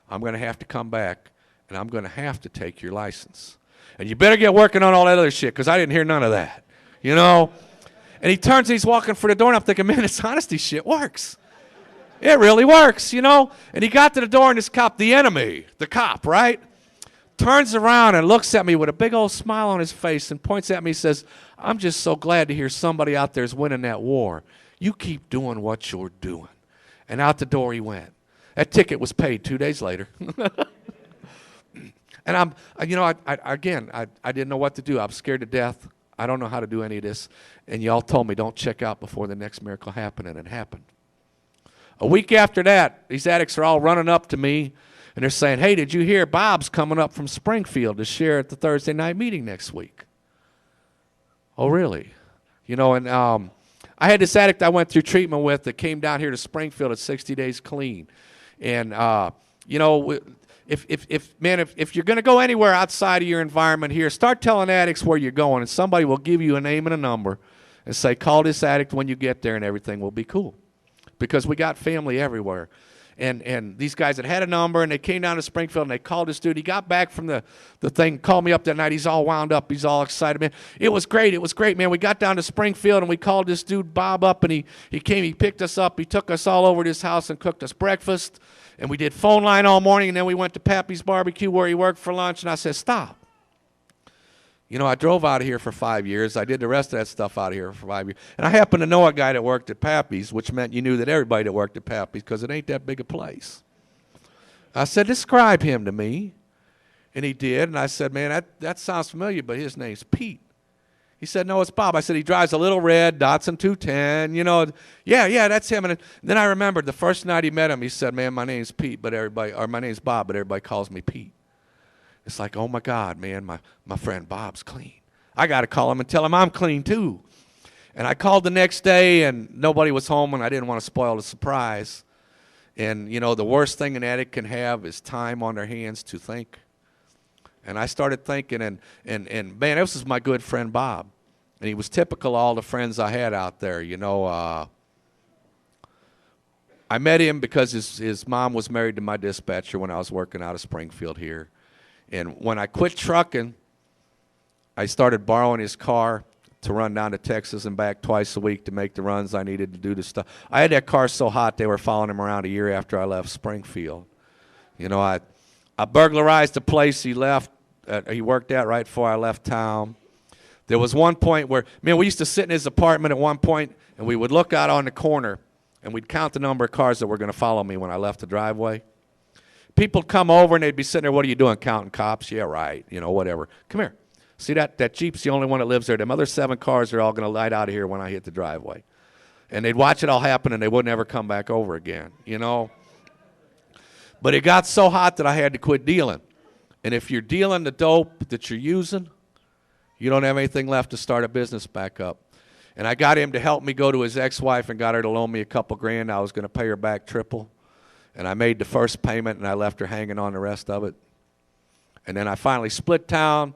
I'm going to have to come back, and I'm going to have to take your license. And you better get working on all that other shit, because I didn't hear none of that, you know. And he turns and he's walking for the door, and I'm thinking, man, this honesty shit works. It really works, you know. And he got to the door, and this cop, the cop, right, turns around and looks at me with a big old smile on his face and points at me and says, I'm just so glad to hear somebody out there is winning that war. You keep doing what you're doing. And out the door he went. That ticket was paid 2 days later. And I didn't know what to do. I was scared to death. I don't know how to do any of this. And y'all told me don't check out before the next miracle happened, and it happened. A week after that, these addicts are all running up to me, and they're saying, hey, did you hear Bob's coming up from Springfield to share at the Thursday night meeting next week? Oh, really? You know, and I had this addict I went through treatment with that came down here to Springfield at 60 days clean. And, you know, if you're going to go anywhere outside of your environment here, start telling addicts where you're going, and somebody will give you a name and a number and say, call this addict when you get there, and everything will be cool. Because we got family everywhere. And these guys had a number, and they came down to Springfield, and they called this dude. He got back from the thing, called me up that night. He's all wound up. He's all excited, man. It was great, man. We got down to Springfield, and we called this dude Bob up, and he came, he picked us up. He took us all over to his house and cooked us breakfast. And we did phone line all morning, and then we went to Pappy's Barbecue where he worked for lunch, and I said, stop. You know, I drove out of here for 5 years. I did the rest of that stuff out of here for 5 years. And I happened to know a guy that worked at Pappy's, which meant you knew that everybody that worked at Pappy's because it ain't that big a place. I said, describe him to me. And he did. And I said, man, that sounds familiar, but his name's Pete. He said, no, it's Bob. I said, he drives a little red Datsun 210, you know. Yeah, that's him. And then I remembered the first night he met him, he said, man, my name's Pete, or my name's Bob, but everybody calls me Pete. It's like, oh, my God, man, my friend Bob's clean. I got to call him and tell him I'm clean, too. And I called the next day, and nobody was home, and I didn't want to spoil the surprise. And, you know, the worst thing an addict can have is time on their hands to think. And I started thinking, and man, this was my good friend Bob. And he was typical of all the friends I had out there, you know. I met him because his mom was married to my dispatcher when I was working out of Springfield here. And when I quit trucking, I started borrowing his car to run down to Texas and back twice a week to make the runs I needed to do the stuff. I had that car so hot they were following him around a year after I left Springfield. You know, I burglarized the place he worked at right before I left town. There was one point where, man, we used to sit in his apartment at one point, and we would look out on the corner, and we'd count the number of cars that were going to follow me when I left the driveway. People would come over, and they'd be sitting there, what are you doing, counting cops? Yeah, right, you know, whatever. Come here. See, that Jeep's the only one that lives there. Them other 7 cars are all going to light out of here when I hit the driveway. And they'd watch it all happen, and they would never come back over again, you know. But it got so hot that I had to quit dealing. And if you're dealing the dope that you're using, you don't have anything left to start a business back up. And I got him to help me go to his ex-wife and got her to loan me a couple grand. I was going to pay her back triple. And I made the first payment, and I left her hanging on the rest of it. And then I finally split town.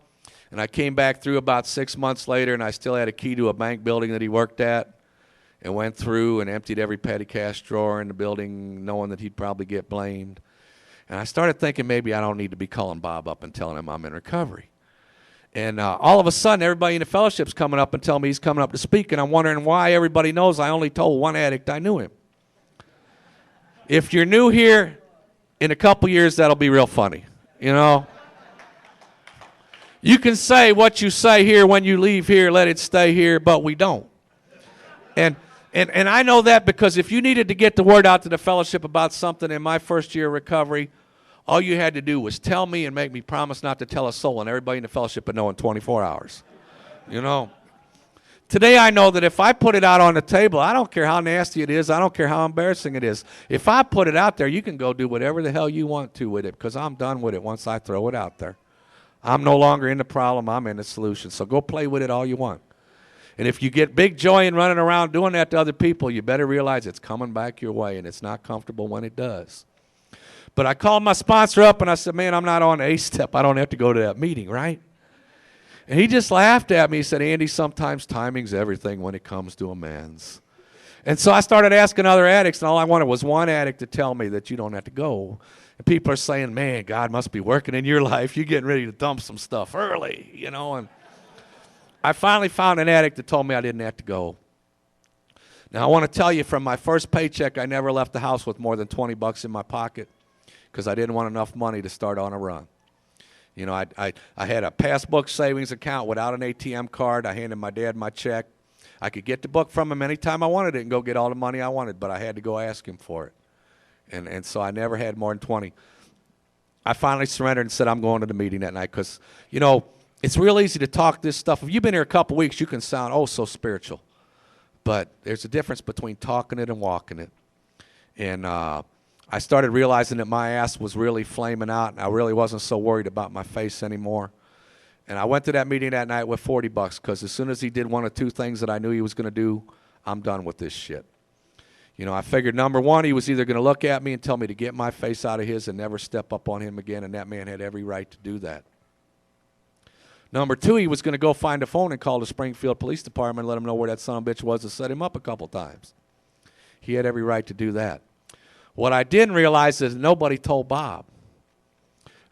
And I came back through about 6 months later, and I still had a key to a bank building that he worked at, and went through and emptied every petty cash drawer in the building, knowing that he'd probably get blamed. And I started thinking maybe I don't need to be calling Bob up and telling him I'm in recovery. And all of a sudden, everybody in the fellowship's coming up and telling me he's coming up to speak, and I'm wondering why everybody knows I only told one addict I knew him. If you're new here, in a couple years, that'll be real funny, you know. You can say what you say here when you leave here, let it stay here, but we don't. And I know that because if you needed to get the word out to the fellowship about something in my first year of recovery, all you had to do was tell me and make me promise not to tell a soul, and everybody in the fellowship would know in 24 hours. You know? Today I know that if I put it out on the table, I don't care how nasty it is, I don't care how embarrassing it is. If I put it out there, you can go do whatever the hell you want to with it because I'm done with it once I throw it out there. I'm no longer in the problem, I'm in the solution. So go play with it all you want. And if you get big joy in running around doing that to other people, you better realize it's coming back your way, and it's not comfortable when it does. But I called my sponsor up, and I said, man, I'm not on A-step. I don't have to go to that meeting, right? And he just laughed at me. He said, Andy, sometimes timing's everything when it comes to amends. And so I started asking other addicts, and all I wanted was one addict to tell me that you don't have to go. And people are saying, man, God must be working in your life. You're getting ready to dump some stuff early, you know. And I finally found an addict that told me I didn't have to go. Now, I want to tell you, from my first paycheck, I never left the house with more than $20 in my pocket because I didn't want enough money to start on a run. You know, I had a passbook savings account without an ATM card. I handed my dad my check. I could get the book from him anytime I wanted it and go get all the money I wanted, but I had to go ask him for it. And so I never had more than 20. I finally surrendered and said I'm going to the meeting that night because, you know, it's real easy to talk this stuff. If you've been here a couple weeks, you can sound, oh, so spiritual. But there's a difference between talking it and walking it. And I started realizing that my ass was really flaming out, and I really wasn't so worried about my face anymore. And I went to that meeting that night with $40 because as soon as he did one or two things that I knew he was going to do, I'm done with this shit. You know, I figured, number one, he was either going to look at me and tell me to get my face out of his and never step up on him again, and that man had every right to do that. Number two, he was going to go find a phone and call the Springfield Police Department and let them know where that son of a bitch was and set him up a couple times. He had every right to do that. What I didn't realize is nobody told Bob.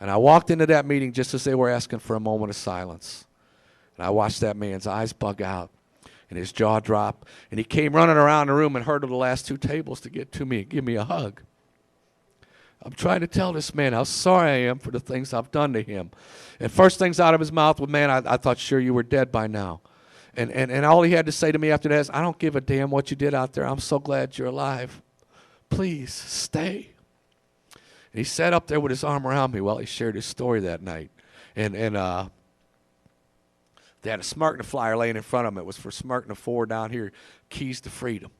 And I walked into that meeting just as they were asking for a moment of silence. And I watched that man's eyes bug out and his jaw drop. And he came running around the room and hurdled the last 2 tables to get to me and give me a hug. I'm trying to tell this man how sorry I am for the things I've done to him. And first things out of his mouth was, man, I thought sure you were dead by now. And all he had to say to me after that is, I don't give a damn what you did out there. I'm so glad you're alive. Please stay. And he sat up there with his arm around me while he shared his story that night. And They had a smirking flyer laying in front of them. It was for smirking 4 down here, keys to freedom.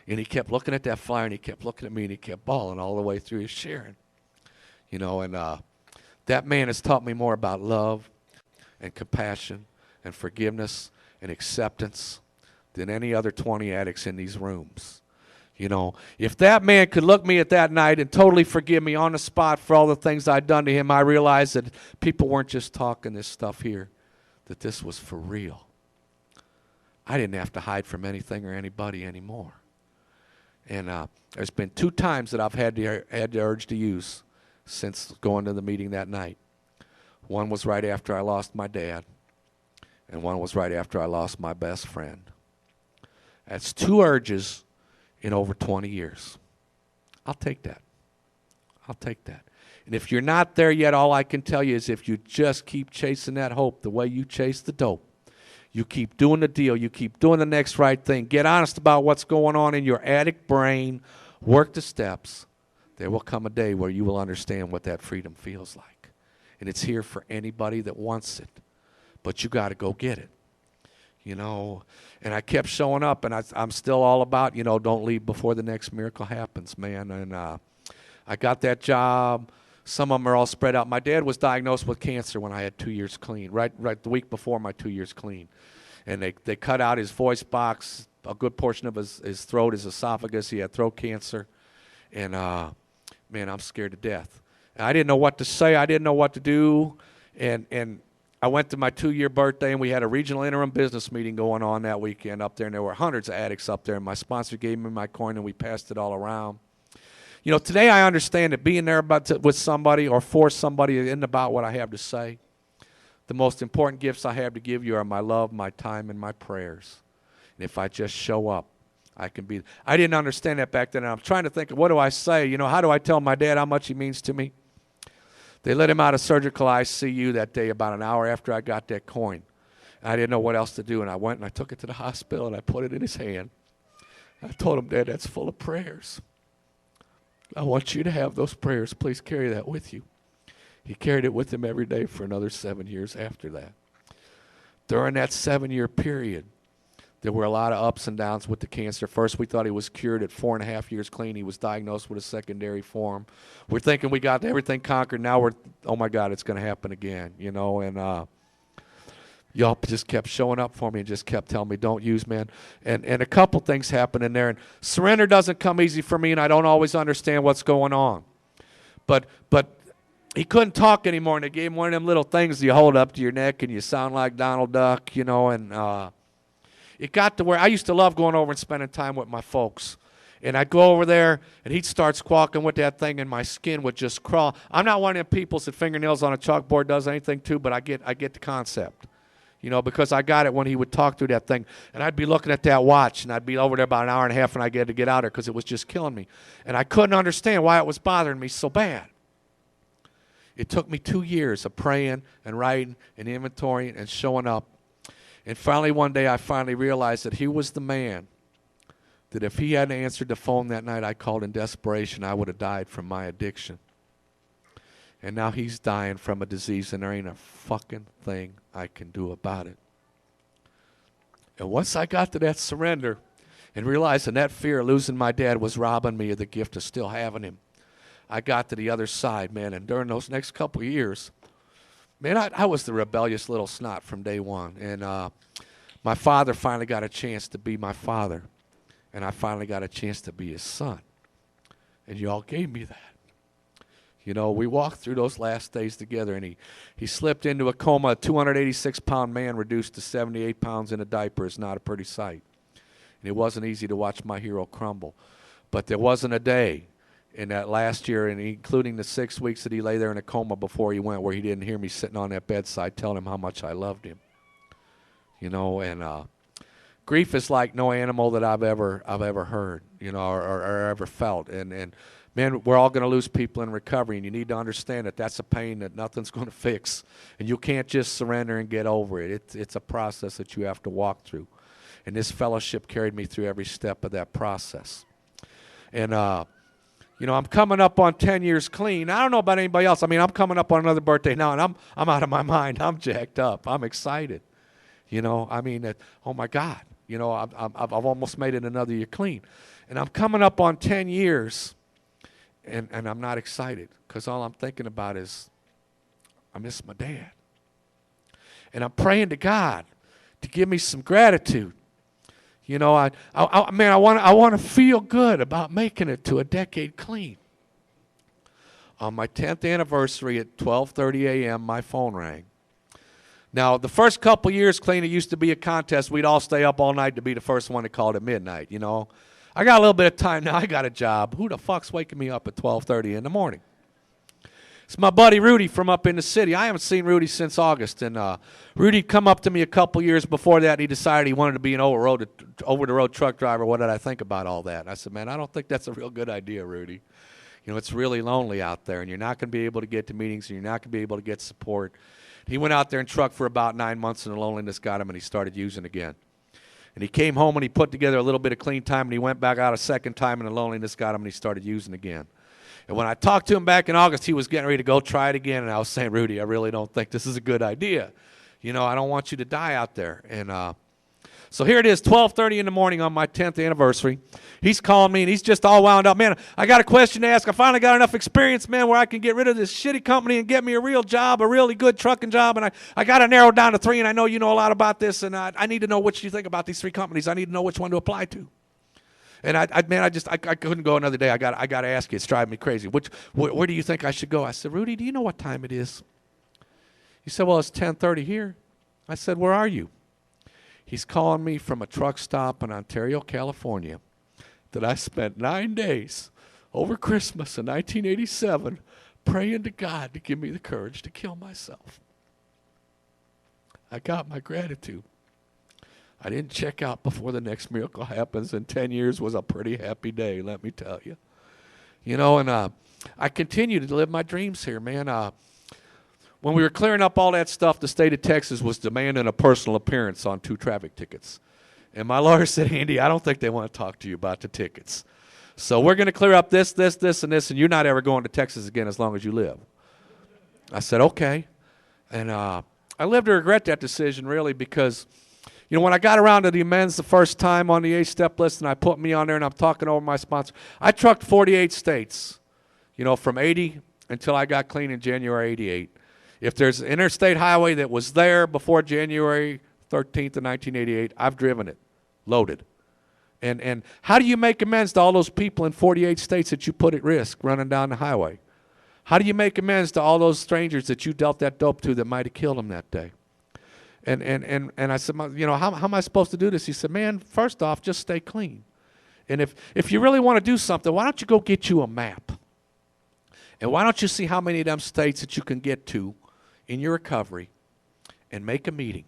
And he kept looking at that flyer, and he kept looking at me, and he kept bawling all the way through his sharing. You know, and that man has taught me more about love and compassion and forgiveness and acceptance than any other 20 addicts in these rooms. You know, if that man could look me at that night and totally forgive me on the spot for all the things I'd done to him, I realized that people weren't just talking this stuff here, that this was for real. I didn't have to hide from anything or anybody anymore. And there's been 2 times that I've had the urge to use since going to the meeting that night. One was right after I lost my dad, and one was right after I lost my best friend. That's 2 urges in over 20 years. I'll take that. I'll take that. And if you're not there yet, all I can tell you is if you just keep chasing that hope the way you chase the dope, you keep doing the deal, you keep doing the next right thing, get honest about what's going on in your addict brain, work the steps, there will come a day where you will understand what that freedom feels like. And it's here for anybody that wants it. But you got to go get it. You know, and I kept showing up, and I'm still all about, you know, don't leave before the next miracle happens, man. And I got that job. Some of them are all spread out. My dad was diagnosed with cancer when I had 2 years clean, right the week before my 2 years clean. And they cut out his voice box, a good portion of his throat, his esophagus. He had throat cancer. And, man, I'm scared to death. And I didn't know what to say. I didn't know what to do. And I went to my 2-year birthday, and we had a regional interim business meeting going on that weekend up there, and there were hundreds of addicts up there, and my sponsor gave me my coin, and we passed it all around. You know, today I understand that being there with somebody or for somebody isn't about what I have to say. The most important gifts I have to give you are my love, my time, and my prayers. And if I just show up, I can be. I didn't understand that back then, and I'm trying to think of what do I say? You know, how do I tell my dad how much he means to me? They let him out of surgical ICU that day about an hour after I got that coin. I didn't know what else to do, and I went and I took it to the hospital, and I put it in his hand. I told him, Dad, that's full of prayers. I want you to have those prayers. Please carry that with you. He carried it with him every day for another 7 years after that. During that 7-year period, there were a lot of ups and downs with the cancer. First, we thought he was cured at 4.5 years clean. He was diagnosed with a secondary form. We're thinking we got everything conquered. Now we're, oh, my God, it's going to happen again, you know. And y'all just kept showing up for me and just kept telling me, don't use, man. And a couple things happened in there. And surrender doesn't come easy for me, and I don't always understand what's going on. But he couldn't talk anymore, and they gave him one of them little things you hold up to your neck, and you sound like Donald Duck, you know, and it got to where I used to love going over and spending time with my folks. And I'd go over there, and he'd start squawking with that thing, and my skin would just crawl. I'm not one of them people that fingernails on a chalkboard does anything to, but I get the concept, you know, because I got it when he would talk through that thing. And I'd be looking at that watch, and I'd be over there about an hour and a half, and I had to get out of there because it was just killing me. And I couldn't understand why it was bothering me so bad. It took me 2 years of praying and writing and inventorying and showing up. And finally, one day, I finally realized that he was the man that if he hadn't answered the phone that night I called in desperation, I would have died from my addiction. And now he's dying from a disease, and there ain't a fucking thing I can do about it. And once I got to that surrender and realizing that fear of losing my dad was robbing me of the gift of still having him, I got to the other side, man, and during those next couple of years, man, I was the rebellious little snot from day one. And my father finally got a chance to be my father, and I finally got a chance to be his son. And y'all gave me that. You know, we walked through those last days together, and he slipped into a coma. A 286-pound man reduced to 78 pounds in a diaper is not a pretty sight. And it wasn't easy to watch my hero crumble. But there wasn't a day in that last year, and including the 6 weeks that he lay there in a coma before he went, where he didn't hear me sitting on that bedside telling him how much I loved him. You know, and grief is like no animal that I've ever heard, you know, or ever felt. And man, we're all going to lose people in recovery, and you need to understand that that's a pain that nothing's going to fix, and you can't just surrender and get over it. It's a process that you have to walk through, and this fellowship carried me through every step of that process. And you know, I'm coming up on 10 years clean. I don't know about anybody else. I mean, I'm coming up on another birthday now, and I'm out of my mind. I'm jacked up. I'm excited. You know, I mean, oh my God, you know, I've almost made it another year clean. And I'm coming up on 10 years, and I'm not excited because all I'm thinking about is I miss my dad. And I'm praying to God to give me some gratitude. You know, I want to feel good about making it to a decade clean. On my 10th anniversary at 12:30 a.m., my phone rang. Now, the first couple years clean, it used to be a contest. We'd all stay up all night to be the first one to call at midnight, you know. I got a little bit of time now. I got a job. Who the fuck's waking me up at 12:30 in the morning? It's my buddy Rudy from up in the city. I haven't seen Rudy since August. And Rudy'd come up to me a couple years before that, and he decided he wanted to be an over-the-road truck driver. What did I think about all that? And I said, man, I don't think that's a real good idea, Rudy. You know, it's really lonely out there, and you're not going to be able to get to meetings, and you're not going to be able to get support. He went out there and trucked for about 9 months, and the loneliness got him, and he started using again. And he came home, and he put together a little bit of clean time, and he went back out a second time, and the loneliness got him, and he started using again. And when I talked to him back in August, he was getting ready to go try it again, and I was saying, Rudy, I really don't think this is a good idea. You know, I don't want you to die out there. And so here it is, 12:30 in the morning on my 10th anniversary. He's calling me, and he's just all wound up. Man, I got a question to ask. I finally got enough experience, man, where I can get rid of this shitty company and get me a real job, a really good trucking job. And I got to narrow down to 3, and I know you know a lot about this, and I need to know what you think about these 3 companies. I need to know which one to apply to. And I couldn't go another day. I got to ask you. It's driving me crazy. Where do you think I should go? I said, Rudy, do you know what time it is? He said, well, it's 10:30 here. I said, where are you? He's calling me from a truck stop in Ontario, California, that I spent 9 days over Christmas in 1987 praying to God to give me the courage to kill myself. I got my gratitude. I didn't check out before the next miracle happens, and 10 years was a pretty happy day, let me tell you. You know, and I continue to live my dreams here, man. When we were clearing up all that stuff, the state of Texas was demanding a personal appearance on 2 traffic tickets. And my lawyer said, Andy, I don't think they want to talk to you about the tickets. So we're going to clear up this, and this, and you're not ever going to Texas again as long as you live. I said, okay. And I live to regret that decision, really, because you know, when I got around to the amends the first time on the 8-step list and I put me on there and I'm talking over my sponsor, I trucked 48 states, you know, from 80 until I got clean in January 88. If there's an interstate highway that was there before January 13th of 1988, I've driven it, loaded. And how do you make amends to all those people in 48 states that you put at risk running down the highway? How do you make amends to all those strangers that you dealt that dope to that might have killed them that day? And I said, you know, how am I supposed to do this? He said, man, first off, just stay clean. And if you really want to do something, why don't you go get you a map? And why don't you see how many of them states that you can get to in your recovery and make a meeting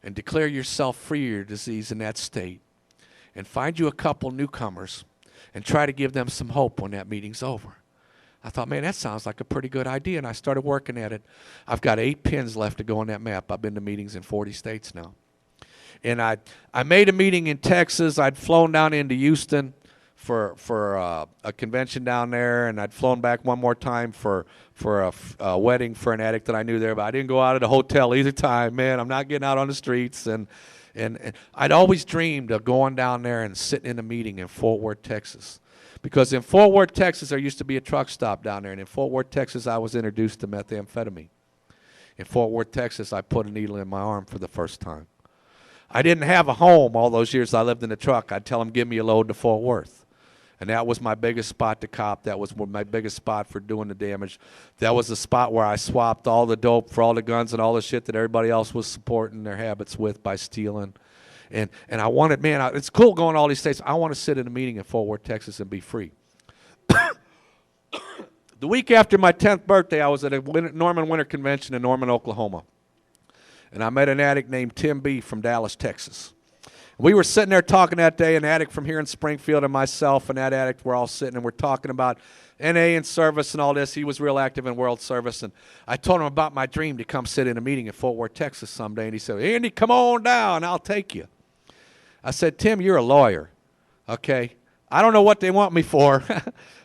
and declare yourself free of your disease in that state and find you a couple newcomers and try to give them some hope when that meeting's over. I thought, man, that sounds like a pretty good idea, and I started working at it. I've got 8 pins left to go on that map. I've been to meetings in 40 states now. And I made a meeting in Texas. I'd flown down into Houston for a convention down there, and I'd flown back one more time for a wedding for an addict that I knew there, but I didn't go out of the hotel either time. Man, I'm not getting out on the streets. And I'd always dreamed of going down there and sitting in a meeting in Fort Worth, Texas. Because in Fort Worth, Texas, there used to be a truck stop down there. And in Fort Worth, Texas, I was introduced to methamphetamine. In Fort Worth, Texas, I put a needle in my arm for the first time. I didn't have a home all those years I lived in the truck. I'd tell them, give me a load to Fort Worth. And that was my biggest spot to cop. That was my biggest spot for doing the damage. That was the spot where I swapped all the dope for all the guns and all the shit that everybody else was supporting their habits with by stealing. And I wanted, man, it's cool going to all these states. I want to sit in a meeting in Fort Worth, Texas and be free. The week after my 10th birthday, I was at a Norman Winter Convention in Norman, Oklahoma. And I met an addict named Tim B. from Dallas, Texas. We were sitting there talking that day, an addict from here in Springfield and myself and that addict were all sitting and we're talking about NA and service and all this. He was real active in world service. And I told him about my dream to come sit in a meeting in Fort Worth, Texas someday. And he said, Andy, come on down. I'll take you. I said, Tim, you're a lawyer, okay? I don't know what they want me for,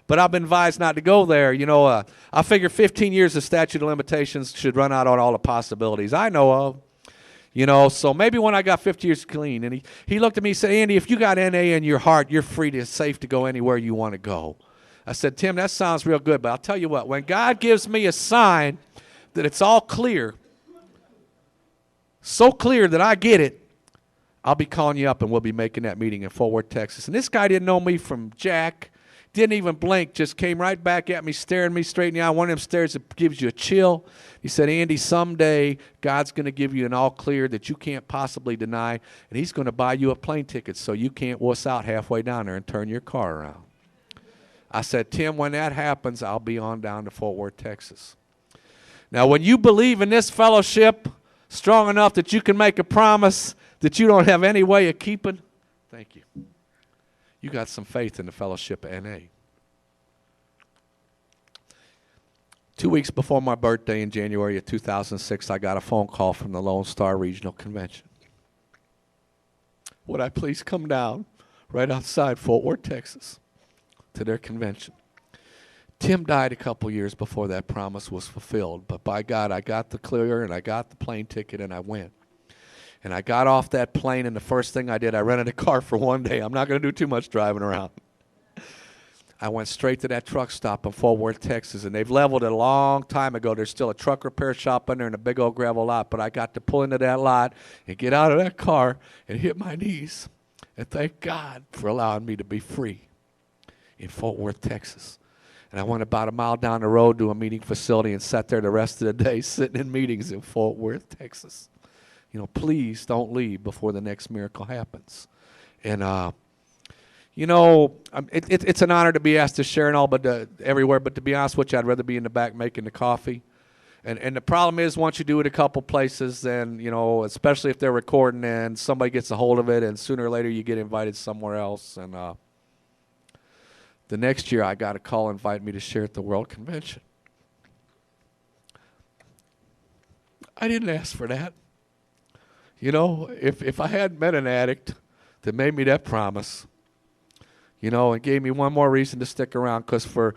but I've been advised not to go there. You know, I figure 15 years of statute of limitations should run out on all the possibilities I know of. You know, so maybe when I got 50 years clean, and he looked at me and said, Andy, if you got NA in your heart, you're free to safe to go anywhere you want to go. I said, Tim, that sounds real good, but I'll tell you what, when God gives me a sign that it's all clear, so clear that I get it, I'll be calling you up and we'll be making that meeting in Fort Worth, Texas. And this guy didn't know me from Jack, didn't even blink, just came right back at me, staring me straight in the eye. One of them stares that gives you a chill. He said, Andy, someday God's going to give you an all clear that you can't possibly deny, and he's going to buy you a plane ticket so you can't wuss out halfway down there and turn your car around. I said, Tim, when that happens, I'll be on down to Fort Worth, Texas. Now, when you believe in this fellowship strong enough that you can make a promise that you don't have any way of keeping, thank you. You got some faith in the fellowship of NA. 2 weeks before my birthday in January of 2006, I got a phone call from the Lone Star Regional Convention. Would I please come down right outside Fort Worth, Texas, to their convention? Tim died a couple years before that promise was fulfilled, but by God, I got the clear and I got the plane ticket and I went. And I got off that plane, and the first thing I did, I rented a car for one day. I'm not going to do too much driving around. I went straight to that truck stop in Fort Worth, Texas, and they've leveled it a long time ago. There's still a truck repair shop in there and a big old gravel lot, but I got to pull into that lot and get out of that car and hit my knees and thank God for allowing me to be free in Fort Worth, Texas. And I went about a mile down the road to a meeting facility and sat there the rest of the day sitting in meetings in Fort Worth, Texas. You know, please don't leave before the next miracle happens. And, you know, it's an honor to be asked to share and all, but everywhere. But to be honest with you, I'd rather be in the back making the coffee. And the problem is once you do it a couple places, then, you know, especially if they're recording and somebody gets a hold of it, and sooner or later you get invited somewhere else. And the next year I got a call inviting me to share at the World Convention. I didn't ask for that. You know, if I hadn't met an addict that made me that promise, you know, and gave me one more reason to stick around, because for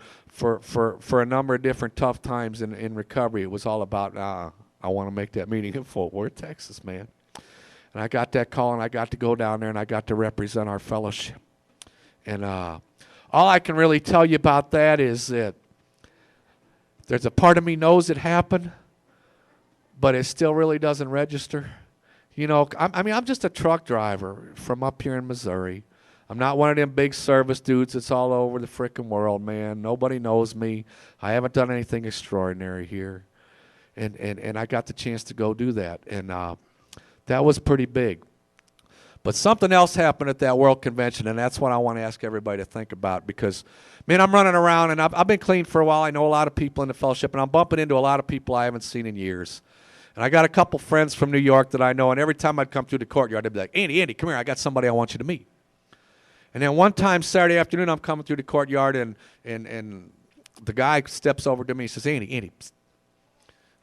a number of different tough times in recovery, it was all about, I want to make that meeting in Fort Worth, Texas, man. And I got that call, and I got to go down there, and I got to represent our fellowship. And all I can really tell you about that is that there's a part of me knows it happened, but it still really doesn't register. You know, I'm just a truck driver from up here in Missouri. I'm not one of them big service dudes that's all over the frickin' world, man. Nobody knows me. I haven't done anything extraordinary here. And I got the chance to go do that. And that was pretty big. But something else happened at that World Convention, and that's what I want to ask everybody to think about, because, man, I'm running around, and I've been clean for a while. I know a lot of people in the fellowship, and I'm bumping into a lot of people I haven't seen in years. And I got a couple friends from New York that I know, and every time I'd come through the courtyard, they'd be like, Andy, come here, I got somebody I want you to meet. And then one time, Saturday afternoon, I'm coming through the courtyard, and the guy steps over to me and says, Andy, psst.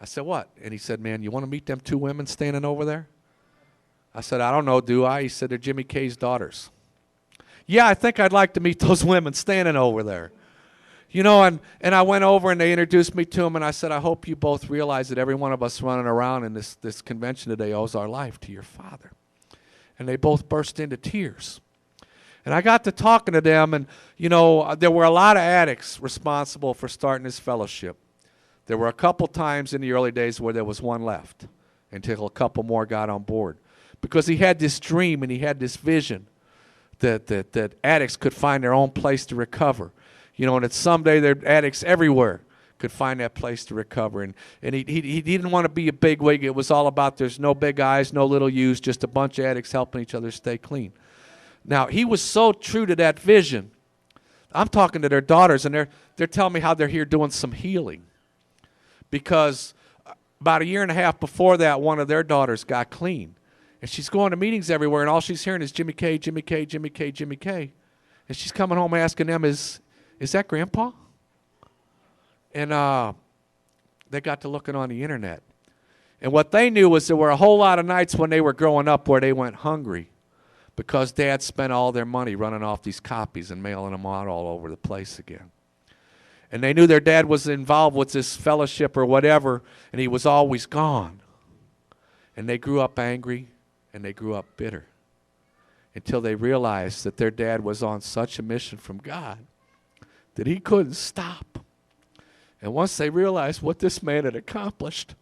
I said, what? And he said, man, you want to meet them two women standing over there? I said, I don't know, do I? He said, they're Jimmy K's daughters. Yeah, I think I'd like to meet those women standing over there. You know, and I went over and they introduced me to them, and I said, I hope you both realize that every one of us running around in this convention today owes our life to your father. And they both burst into tears. And I got to talking to them, and, you know, there were a lot of addicts responsible for starting this fellowship. There were a couple times in the early days where there was one left until a couple more got on board. Because he had this dream and he had this vision that addicts could find their own place to recover. You know, and that someday there addicts everywhere could find that place to recover. And he didn't want to be a big wig. It was all about there's no big I's, no little U's, just a bunch of addicts helping each other stay clean. Now, he was so true to that vision. I'm talking to their daughters, and they're telling me how they're here doing some healing. Because about a year and a half before that, one of their daughters got clean. And she's going to meetings everywhere, and all she's hearing is Jimmy K, Jimmy K, Jimmy K, Jimmy K. And she's coming home asking them, is that Grandpa? And they got to looking on the internet. And what they knew was there were a whole lot of nights when they were growing up where they went hungry because Dad spent all their money running off these copies and mailing them out all over the place again. And they knew their dad was involved with this fellowship or whatever, and he was always gone. And they grew up angry, and they grew up bitter, until they realized that their dad was on such a mission from God that he couldn't stop. And once they realized what this man had accomplished,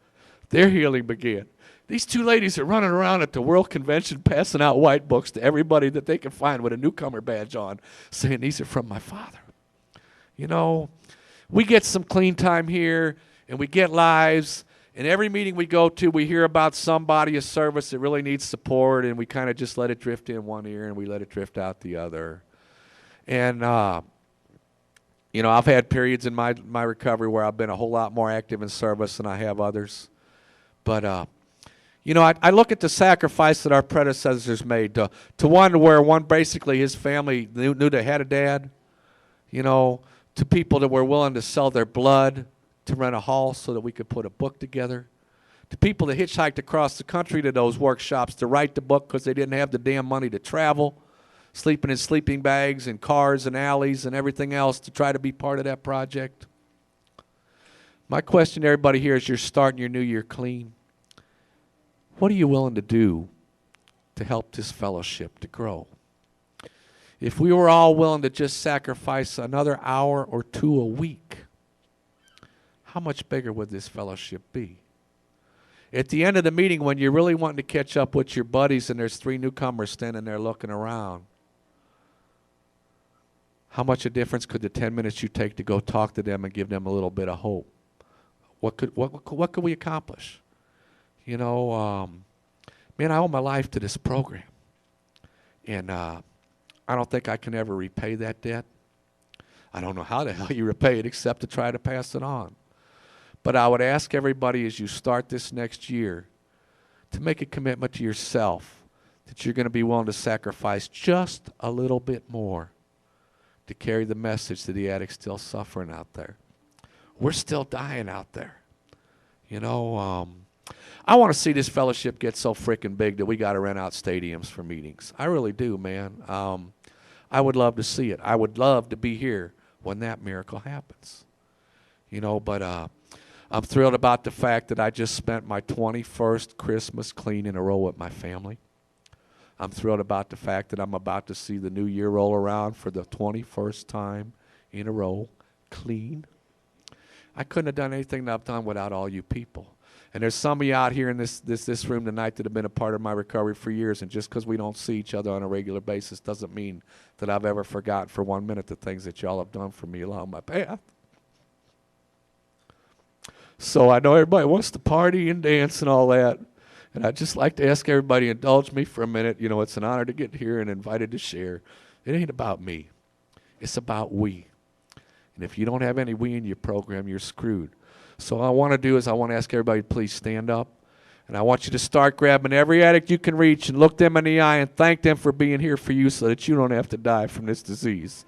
their healing began. These two ladies are running around at the World Convention passing out white books to everybody that they can find with a newcomer badge on, saying, these are from my father. You know, we get some clean time here, and we get lives, and every meeting we go to, we hear about somebody, a service that really needs support, and we kind of just let it drift in one ear, and we let it drift out the other. And, you know, I've had periods in my recovery where I've been a whole lot more active in service than I have others. But, you know, I look at the sacrifice that our predecessors made to one where one basically his family knew they had a dad, you know, to people that were willing to sell their blood to rent a hall so that we could put a book together, to people that hitchhiked across the country to those workshops to write the book because they didn't have the damn money to travel, sleeping in sleeping bags and cars and alleys and everything else to try to be part of that project. My question to everybody here is, you're starting your new year clean. What are you willing to do to help this fellowship to grow? If we were all willing to just sacrifice another hour or two a week, how much bigger would this fellowship be? At the end of the meeting, when you're really wanting to catch up with your buddies and there's 3 newcomers standing there looking around, how much a difference could the 10 minutes you take to go talk to them and give them a little bit of hope? What could we accomplish? You know, man, I owe my life to this program. And I don't think I can ever repay that debt. I don't know how the hell you repay it except to try to pass it on. But I would ask everybody as you start this next year to make a commitment to yourself that you're going to be willing to sacrifice just a little bit more to carry the message to the addicts still suffering out there. We're still dying out there. You know, I want to see this fellowship get so freaking big that we got to rent out stadiums for meetings. I really do, man. I would love to see it. I would love to be here when that miracle happens. You know, but I'm thrilled about the fact that I just spent my 21st Christmas clean in a row with my family. I'm thrilled about the fact that I'm about to see the new year roll around for the 21st time in a row clean. I couldn't have done anything that I've done without all you people. And there's some of you out here in this room tonight that have been a part of my recovery for years, and just because we don't see each other on a regular basis doesn't mean that I've ever forgotten for 1 minute the things that y'all have done for me along my path. So I know everybody wants to party and dance and all that, and I'd just like to ask everybody to indulge me for a minute. You know, it's an honor to get here and invited to share. It ain't about me. It's about we. And if you don't have any we in your program, you're screwed. So what I want to do is I want to ask everybody to please stand up. And I want you to start grabbing every addict you can reach and look them in the eye and thank them for being here for you so that you don't have to die from this disease.